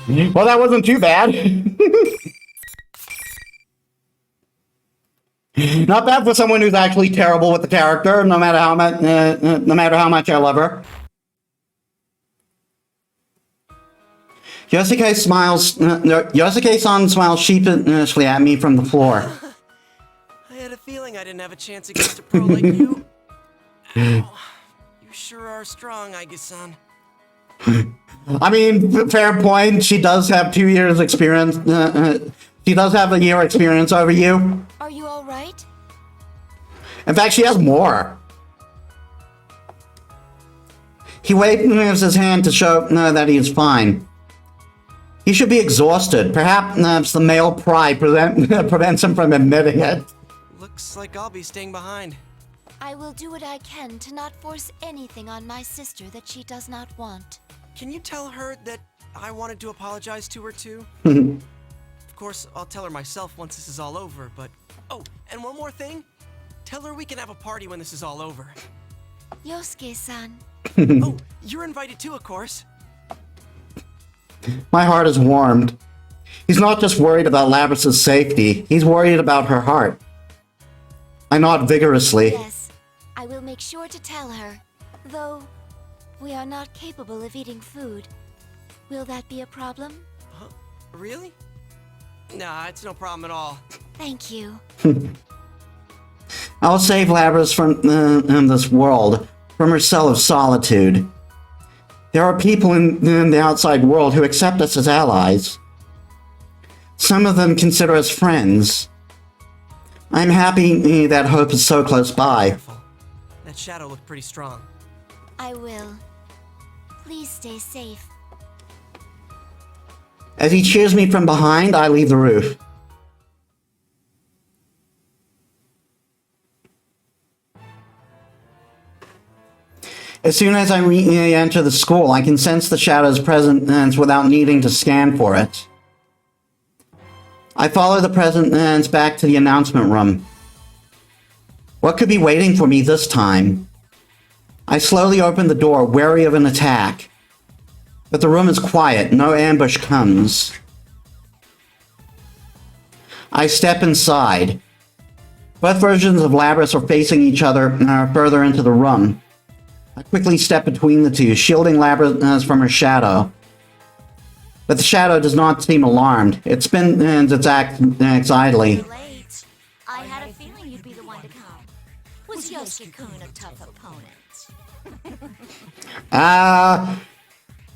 Well, that wasn't too bad. Not bad for someone who's actually terrible with the character, no matter how much I love her. Yosuke-san smiles sheepishly at me from the floor. I had a feeling I didn't have a chance against a pro like you. Ow. You sure are strong, Aige-san. I mean, fair point. She does have 2 years experience. She does have a year experience over you. Are you all right? In fact, she has more. He waves his hand to show that he is fine. He should be exhausted. Perhaps the male pride prevents him from admitting it. Looks like I'll be staying behind. I will do what I can to not force anything on my sister that she does not want. Can you tell her that I wanted to apologize to her too? Of course, I'll tell her myself once this is all over, but... Oh, and one more thing. Tell her we can have a party when this is all over. Yosuke-san. Oh, you're invited too, of course. My heart is warmed. He's not just worried about Labrys's safety, he's worried about her heart. I nod vigorously. Yes, I will make sure to tell her. Though, we are not capable of eating food. Will that be a problem? Huh? Really? Nah, it's no problem at all. Thank you. I'll save Labrys from this world, from her cell of solitude. There are people in the outside world who accept us as allies. Some of them consider us friends. I'm happy that hope is so close by. Careful. That shadow looked pretty strong. I will. Please stay safe. As he cheers me from behind, I leave the roof. As soon as I re-enter the school, I can sense the shadow's presence without needing to scan for it. I follow the presence back to the announcement room. What could be waiting for me this time? I slowly open the door, wary of an attack. But the room is quiet, no ambush comes. I step inside. Both versions of Labrys are facing each other further into the room. I quickly step between the two, shielding Labrys from her shadow. But the shadow does not seem alarmed. It spins its axe idly. Late. I had a feeling you'd be the one to come. Was Yosuke-kun a tough opponent?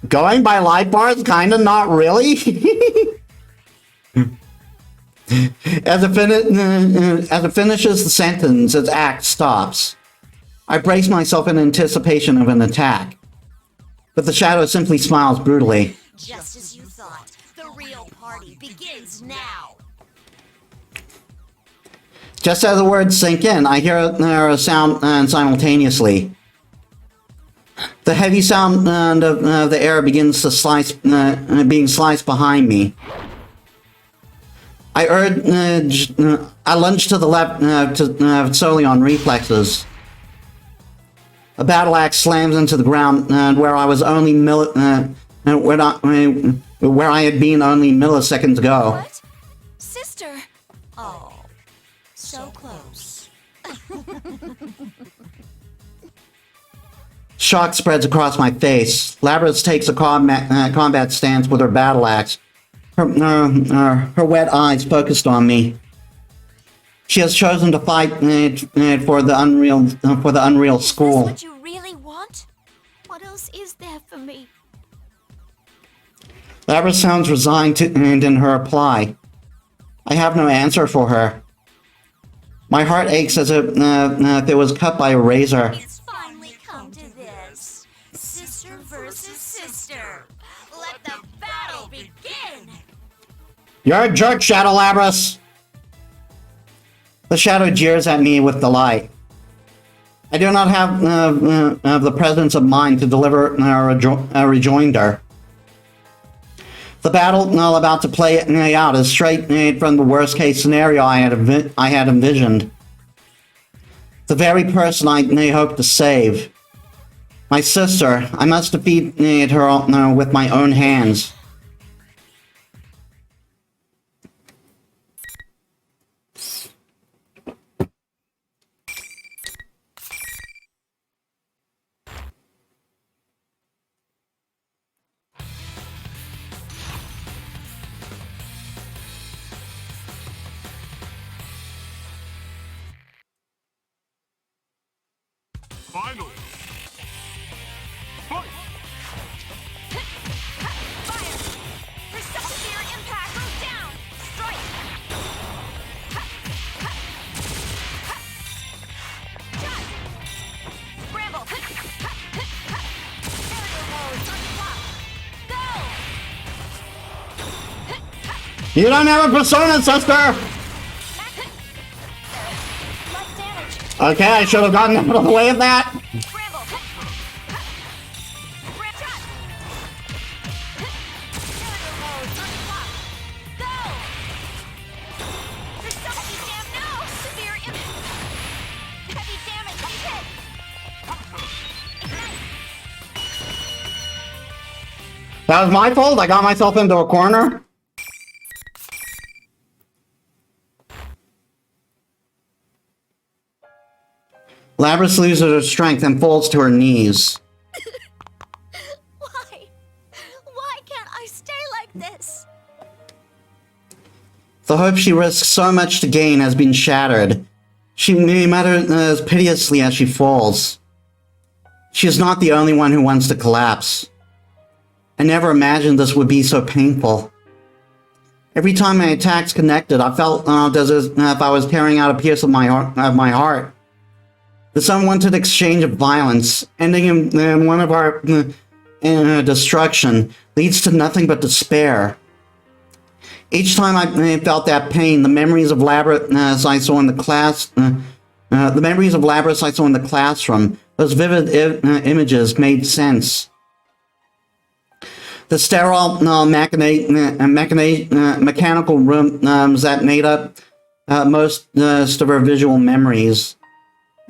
Going by light bars? Kinda, not really. As it finishes the sentence, its axe stops. I brace myself in anticipation of an attack. But the shadow simply smiles brutally. Just as you thought, the real party begins now. Just as the words sink in, I hear a sound simultaneously. The heavy sound of the air begins to being sliced behind me. I lunge to the left solely on reflexes. A battle axe slams into the ground where I was only where I had been only milliseconds ago. What? Sister! Oh, so close. Shock spreads across my face. Labrys takes a combat stance with her battle axe. Her wet eyes focused on me. She has chosen to fight for the unreal school. Is this what you really want? What else is there for me? Labrys sounds resigned in her reply. I have no answer for her. My heart aches as if it was cut by a razor. It's finally come to this. Sister versus sister. Let the battle begin. You're a jerk, Shadow Labrys! The shadow jeers at me with delight. I do not have the presence of mind to deliver a rejoinder. The battle about to play out is straight from the worst case scenario I had envisioned. The very person I hoped to save. My sister, I must defeat her with my own hands. Finally. Fight. Fire! Persevere impact! Move down! Strike! Shot! Scramble! Aerial mode! Start block! Go! You don't have a persona, sister! Less damage! Okay, I should have gotten out of the way of that. Scramble! Shot! Aerial mode! Start block! Go! Heavy damage! No! Severe impact! Heavy damage! Heavy hit! Ignite! That was my fault. I got myself into a corner. Labrys loses her strength and falls to her knees. Why? Why can't I stay like this? The hope she risks so much to gain has been shattered. She mutters as piteously as she falls. She is not the only one who wants to collapse. I never imagined this would be so painful. Every time my attacks connected, I felt as if I was tearing out a piece of my heart. This unwanted exchange of violence, ending in one of our destruction, leads to nothing but despair. Each time I felt that pain, the memories of Labrys I saw in the classroom, those vivid images made sense. The sterile mechanical rooms that made up most of her visual memories.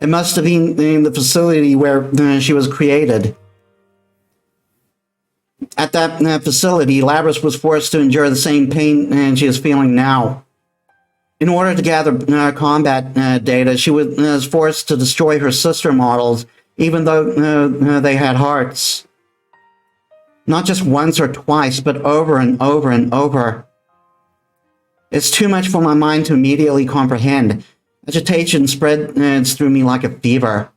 It must have been the facility where she was created. At that facility, Labrys was forced to endure the same pain she is feeling now. In order to gather combat data, she was forced to destroy her sister models, even though they had hearts. Not just once or twice, but over and over and over. It's too much for my mind to immediately comprehend. Agitation spreads through me like a fever.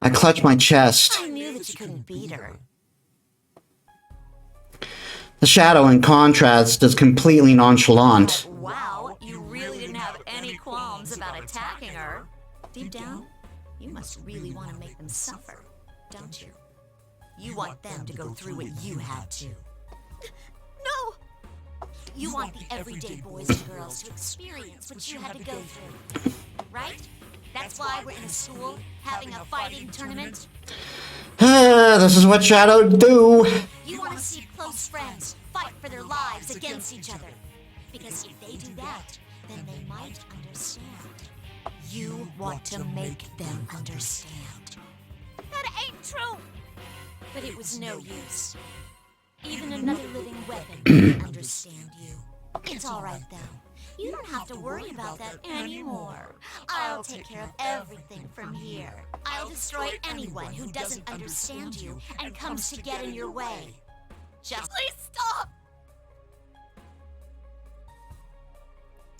I clutch my chest. I knew that you couldn't beat her. The shadow, in contrast, is completely nonchalant. Wow, you really didn't have any qualms about attacking her. Deep down, you must really want to make them suffer, don't you? You want them to go through what you had to. No! You want the everyday boys and girls to experience what you had to go through, right? That's why we're in a school having a fighting tournament. This is what shadows do. You want to see close friends fight for their lives against each other. Because if they do that, then they might understand. You want to make them understand. That ain't true! But it was no use. Even another living weapon can understand you. It's all right, though. You don't have to worry about that anymore. I'll take care of everything from here. I'll destroy anyone who doesn't understand you and comes to get in your way. Just please stop!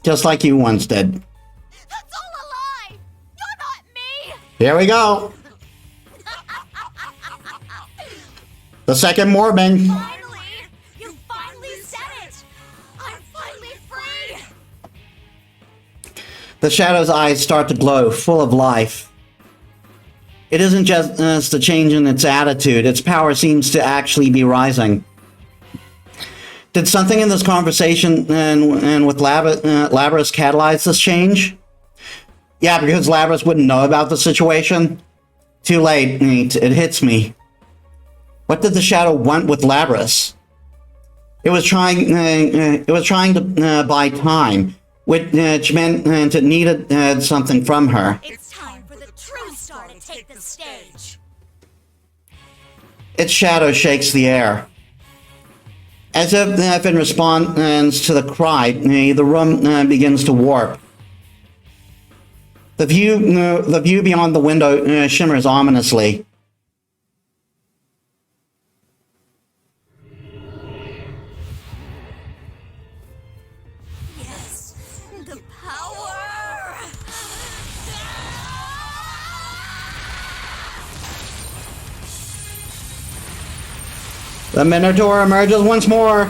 Just like you once did. That's all a lie! You're not me! Here we go. The second morbing. Finally! You finally said it! I'm finally free! The shadow's eyes start to glow, full of life. It isn't just a change in its attitude, its power seems to actually be rising. Did something in this conversation and with Labrys catalyze this change? Yeah, because Labrys wouldn't know about the situation. Too late, it hits me. What did the shadow want with Labrys? It was trying to buy time, which meant it needed something from her. It's time for the true star to take the stage. Its shadow shakes the air. As if in response to the cry, the room begins to warp. The view beyond the window shimmers ominously. Yes, the power! The Minotaur emerges once more.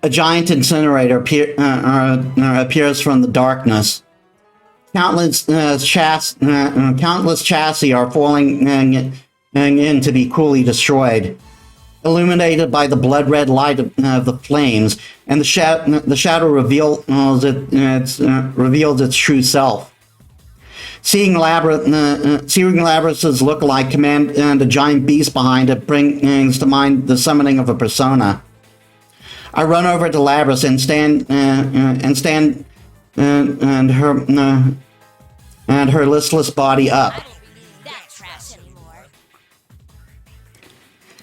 A giant incinerator appears from the darkness. Countless chassis are falling in to be coolly destroyed, illuminated by the blood-red light of the flames, and the shadow reveals its true self. Seeing Labrys's look-alike command and a giant beast behind it brings to mind the summoning of a persona. I run over to Labrys and stand her listless body up.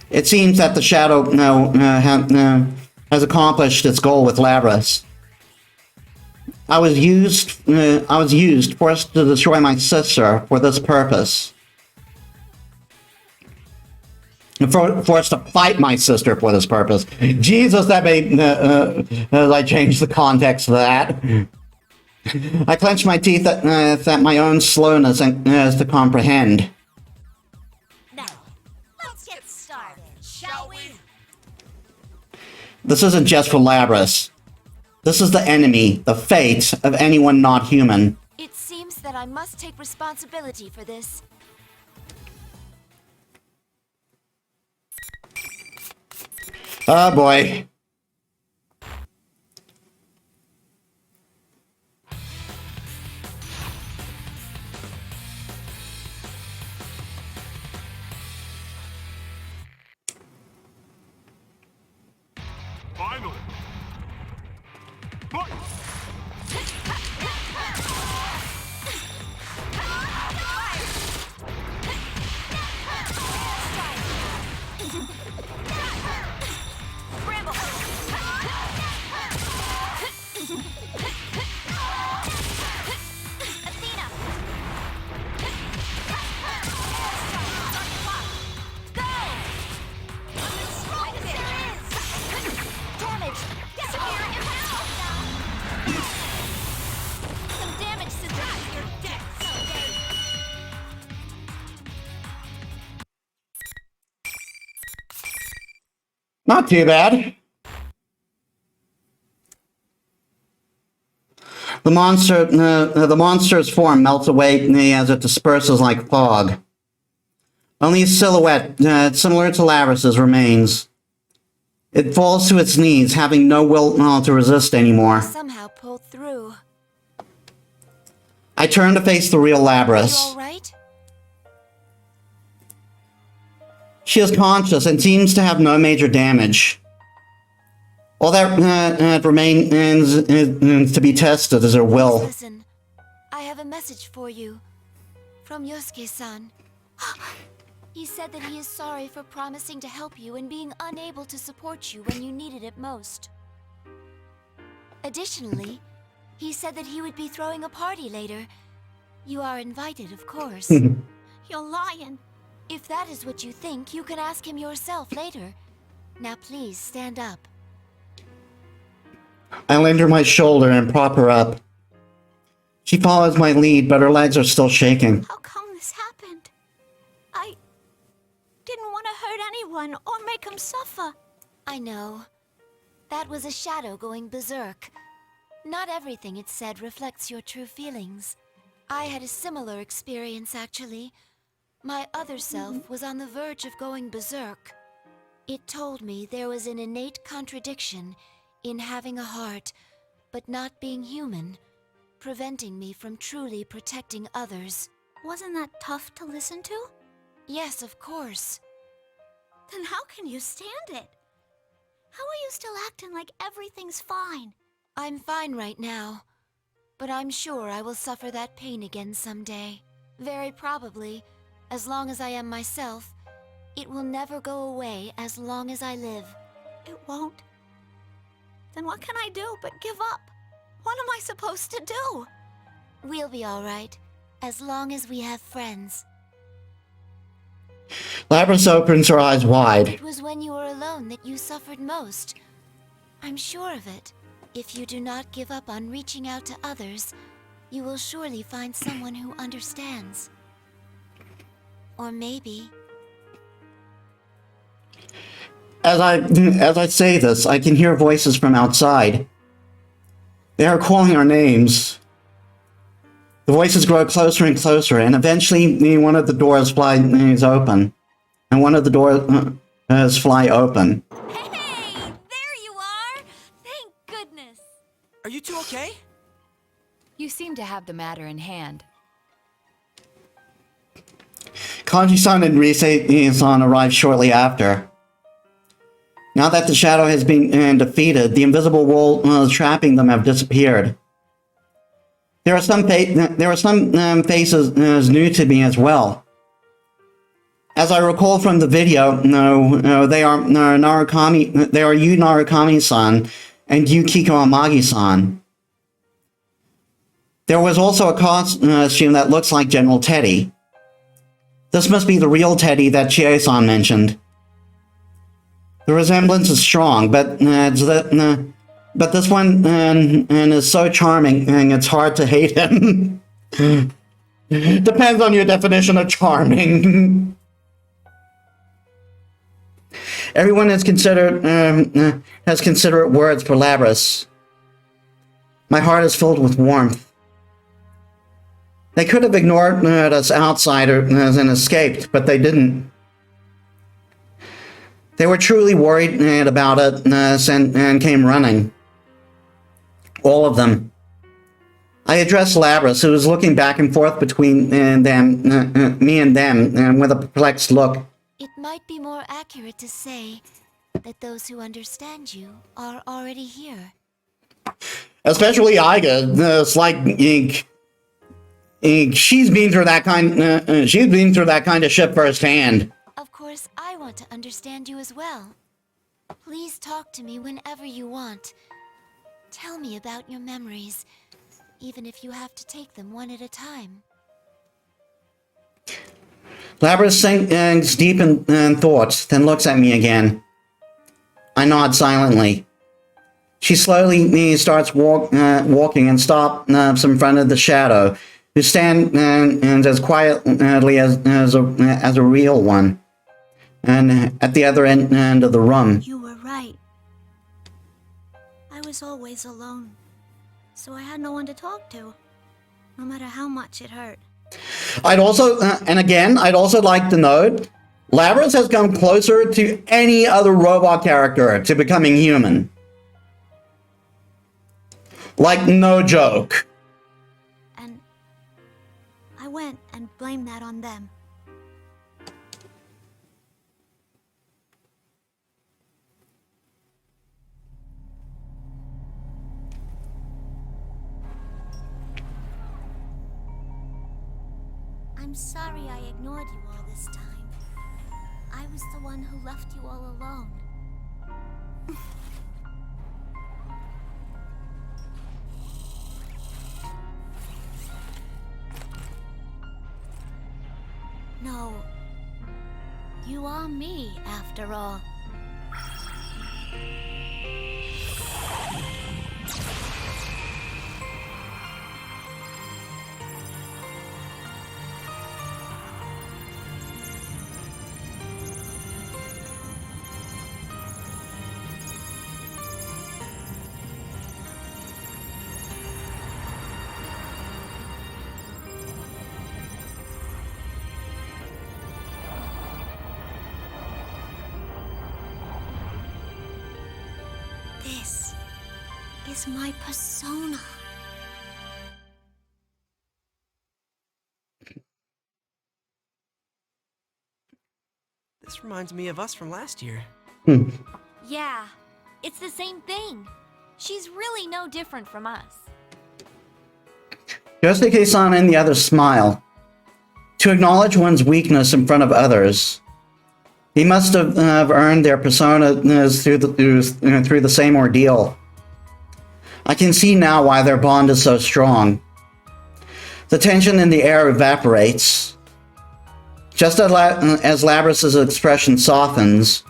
It seems that the shadow has accomplished its goal with Labrys. I was used, forced to destroy my sister for this purpose. Forced to fight my sister for this purpose. Jesus, that made I changed the context of that. I clench my teeth at my own slowness as to comprehend. Now, let's get started, shall we? This isn't just for Labrys. This is the enemy, the fate of anyone not human. It seems that I must take responsibility for this. Oh boy. Finally. Look. Not too bad. The monster's form melts away as it disperses like fog. Only a silhouette, similar to Labrys's, remains. It falls to its knees, having no will to resist anymore. Somehow pulled through. I turn to face the real Labrys. You all right? She is conscious and seems to have no major damage. All that remains to be tested is her will. Listen, I have a message for you. From Yosuke-san. He said that he is sorry for promising to help you and being unable to support you when you needed it most. Additionally, he said that he would be throwing a party later. You are invited, of course. You're lying. If that is what you think, you can ask him yourself later. Now please, stand up. I lend her my shoulder and prop her up. She follows my lead, but her legs are still shaking. How come this happened? I didn't want to hurt anyone or make them suffer. I know. That was a shadow going berserk. Not everything it said reflects your true feelings. I had a similar experience, actually. My other self was on the verge of going berserk. It told me there was an innate contradiction in having a heart, but not being human, preventing me from truly protecting others. Wasn't that tough to listen to? Yes, of course. Then how can you stand it? How are you still acting like everything's fine? I'm fine right now, but I'm sure I will suffer that pain again someday. Very probably. As long as I am myself, it will never go away as long as I live. It won't? Then what can I do but give up? What am I supposed to do? We'll be all right, as long as we have friends. Labrys opens her eyes wide. It was when you were alone that you suffered most. I'm sure of it. If you do not give up on reaching out to others, you will surely find someone who understands. Or maybe... As I say this, I can hear voices from outside. They are calling our names. The voices grow closer and closer, and eventually one of the doors flies open. And one of the doors fly open. Hey, there you are! Thank goodness. Are you two okay? You seem to have the matter in hand. Kanji-san and Rise-san arrive shortly after. Now that the shadow has been defeated, the invisible walls trapping them have disappeared. There are some faces new to me as well. As I recall from the video, they are Narukami. They are Yu Narukami-san and Yukiko Amagi-san. There was also a costume that looks like General Teddy. This must be the real Teddy that Chie-san mentioned. The resemblance is strong, but this one is so charming, and it's hard to hate him. Depends on your definition of charming. Everyone has considerate words for Labris. My heart is filled with warmth. They could have ignored us outsiders and escaped, but they didn't. They were truly worried about us and came running. All of them. I addressed Labris, who was looking back and forth between me and them, with a perplexed look. It might be more accurate to say that those who understand you are already here. Especially Iga. It's like she's been through that kind of shit firsthand. Of course, I want to understand you as well. Please talk to me whenever you want. Tell me about your memories, even if you have to take them one at a time. Labris sinks deep in thoughts, then looks at me again. I nod silently. She slowly starts walking and stops in front of the shadow, who stands as quietly as a real one, and at the other end of the room. You were right. I was always alone, so I had no one to talk to, no matter how much it hurt. I'd also like to note, Labris has come closer to any other robot character to becoming human. Like, no joke. And I went and blamed that on them. I'm sorry I ignored you all this time. I was the one who left you all alone. No, you are me, after all. This is my persona. This reminds me of us from last year. Yeah, it's the same thing. She's really no different from us. Yosuke-san and the others smile. To acknowledge one's weakness in front of others. He must have earned their personas through the same ordeal. I can see now why their bond is so strong. The tension in the air evaporates. Just as Labris's expression softens,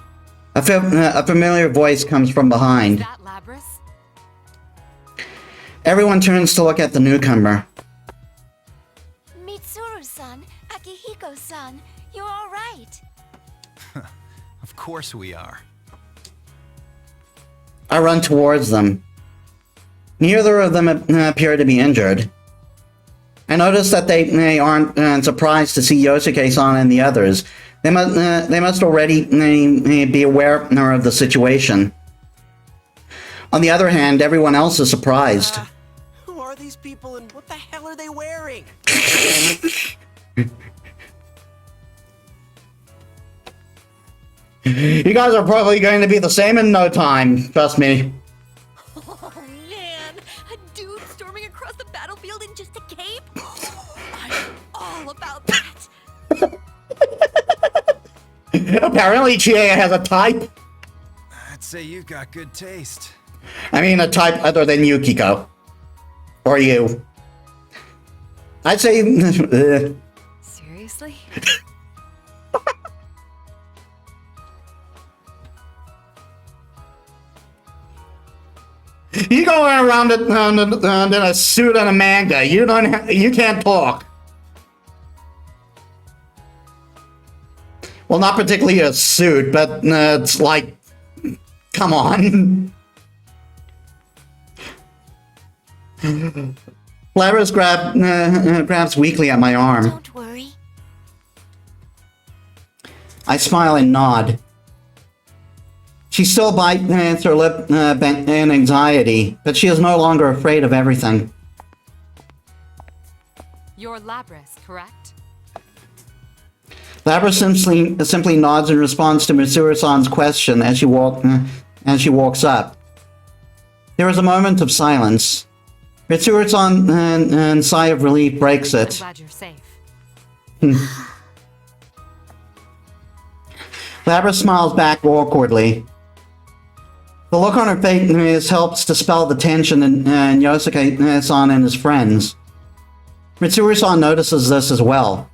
a familiar voice comes from behind. Is that Labris? Everyone turns to look at the newcomer. Mitsuru-san, Akihiko-san, you're all right. Of course we are. I run towards them. Neither of them appear to be injured. I notice that they aren't surprised to see Yosuke-san and the others. They must already be aware of the situation. On the other hand, everyone else is surprised. Who are these people and what the hell are they wearing? You guys are probably going to be the same in no time, trust me. Oh man, a dude storming across the battlefield in just a cape? I'm all about that. Apparently Chie has a type. I'd say you've got good taste. I mean a type other than Yukiko. Or you. I'd say... Seriously? You go around in a suit and a manga. You can't talk. Well, not particularly a suit, but it's like, come on. Flabbers grabs weakly at my arm. Don't worry. I smile and nod. She still bites her lip in anxiety, but she is no longer afraid of everything. You're Labrys, correct? Labrys simply nods in response to Mitsuru-san's question as she walks up. There is a moment of silence. Mitsuru-san's sigh of relief breaks I'm it. glad you're safe. Labrys smiles back awkwardly. The look on her face helps dispel the tension in Yosuke-san and his friends. Mitsuru-san notices this as well.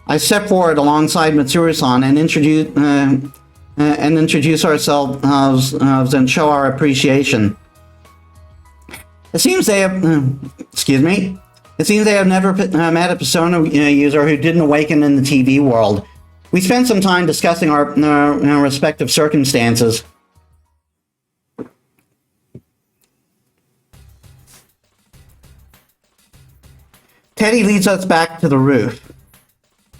I step forward alongside Mitsuru-san and introduce ourselves and show our appreciation. It seems they have, It seems they have never met a Persona user who didn't awaken in the TV world. We spent some time discussing our respective circumstances. Teddy leads us back to the roof.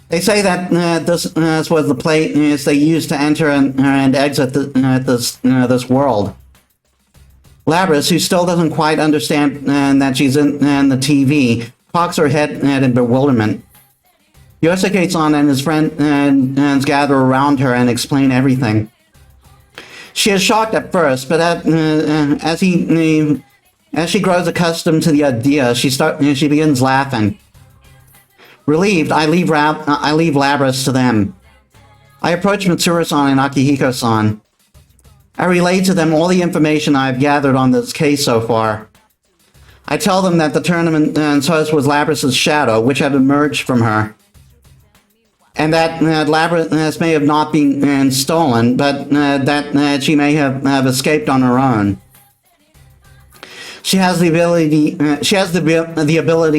They say that this was the place they used to enter and exit this world. Labrys, who still doesn't quite understand that she's in the TV, cocks her head in bewilderment. Yosuke-san and his friends gather around her and explain everything. She is shocked at first, but as she grows accustomed to the idea, she begins laughing. Relieved, I leave Labrys to them. I approach Mitsuru-san and Akihiko-san. I relay to them all the information I have gathered on this case so far. I tell them that the tournament's host was Labrys' shadow, which had emerged from her. And that Labrys may have not been stolen, but that she may have escaped on her own. She has the ability.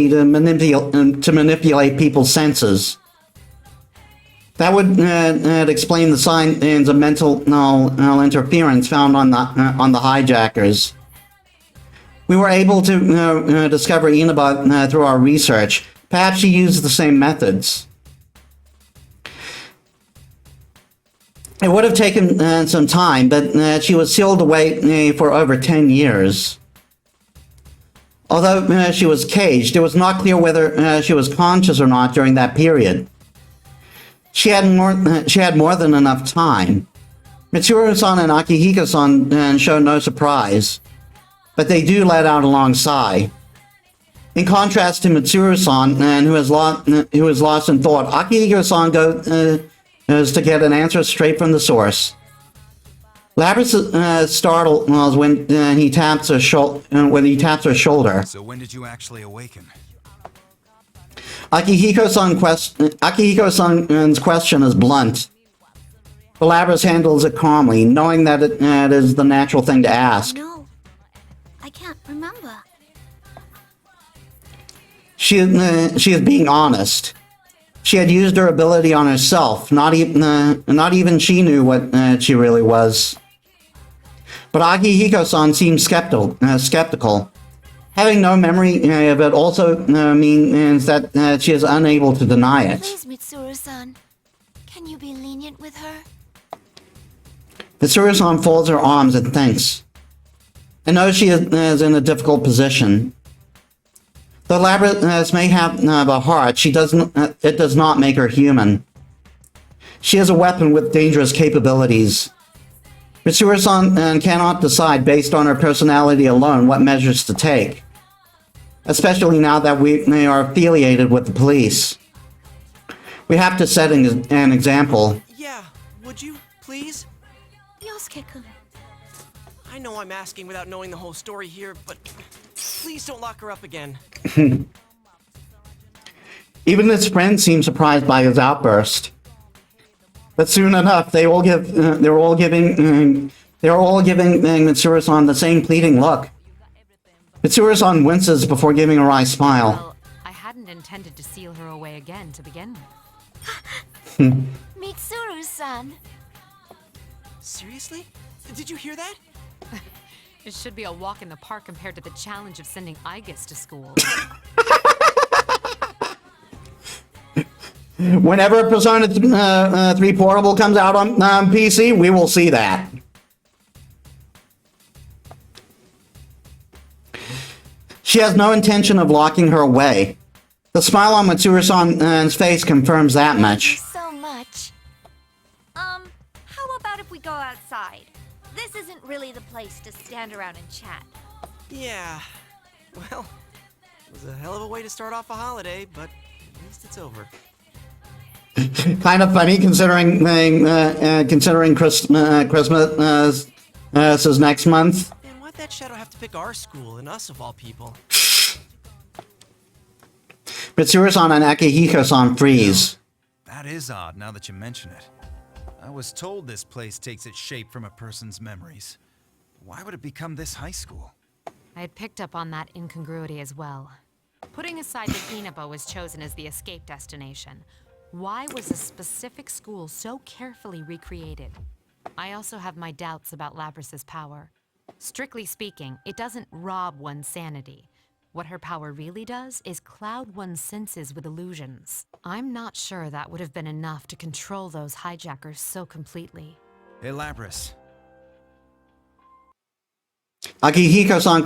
To manipulate people's senses. That would explain the signs of mental interference found on the hijackers. We were able to discover Inaba through our research. Perhaps she used the same methods. It would have taken some time, but she was sealed away for over 10 years. Although she was caged, it was not clear whether she was conscious or not during that period. She had more than enough time. Mitsuru-san and Akihiko-san show no surprise, but they do let out a long sigh. In contrast to Mitsuru-san, who is lost in thought, Akihiko-san goes to get an answer straight from the source. Labrys startled when he taps her shoulder. So when did you actually awaken? Akihiko-san's question is blunt. But Labrys handles it calmly, knowing that it is the natural thing to ask. No, I can't remember. She is being honest. She had used her ability on herself. Not even she knew what she really was. But Akihiko-san seems skeptical. Having no memory of it also means that she is unable to deny it. Please, Mitsuru-san. Can you be lenient with her? Mitsuru-san folds her arms and thinks. I know she is in a difficult position. Though Labrys may have a heart, it does not make her human. She is a weapon with dangerous capabilities. Mitsuru-san cannot decide based on her personality alone what measures to take. Especially now that we are affiliated with the police. We have to set an example. Yeah, would you, please? Yosuke-kun. I know I'm asking without knowing the whole story here, but please don't lock her up again. Even his friends seem surprised by his outburst. But soon enough, they're all giving Mitsuru-san the same pleading look. Mitsuru-san winces before giving a wry smile. Well, I hadn't intended to seal her away again to begin with. Mitsuru-san. Seriously? Did you hear that? It should be a walk in the park compared to the challenge of sending Aigis to school. Whenever Persona 3 Portable comes out on PC, we will see that. She has no intention of locking her away. The smile on Mitsuru-san's face confirms that much. So much. How about if we go outside? This isn't really the place to stand around and chat. Yeah. Well, it was a hell of a way to start off a holiday, but at least it's over. Kind of funny considering Christmas is next month. And why'd that shadow have to pick our school and us of all people? Mitsuru-san and Akihiko-san freeze. That is odd now that you mention it. I was told this place takes its shape from a person's memories. Why would it become this high school? I had picked up on that incongruity as well. Putting aside that Inaba was chosen as the escape destination, why was a specific school so carefully recreated? I also have my doubts about Labrys's power. Strictly speaking, it doesn't rob one's sanity. What her power really does is cloud one's senses with illusions. I'm not sure that would have been enough to control those hijackers so completely. Hey, Labrys. Akihiko-san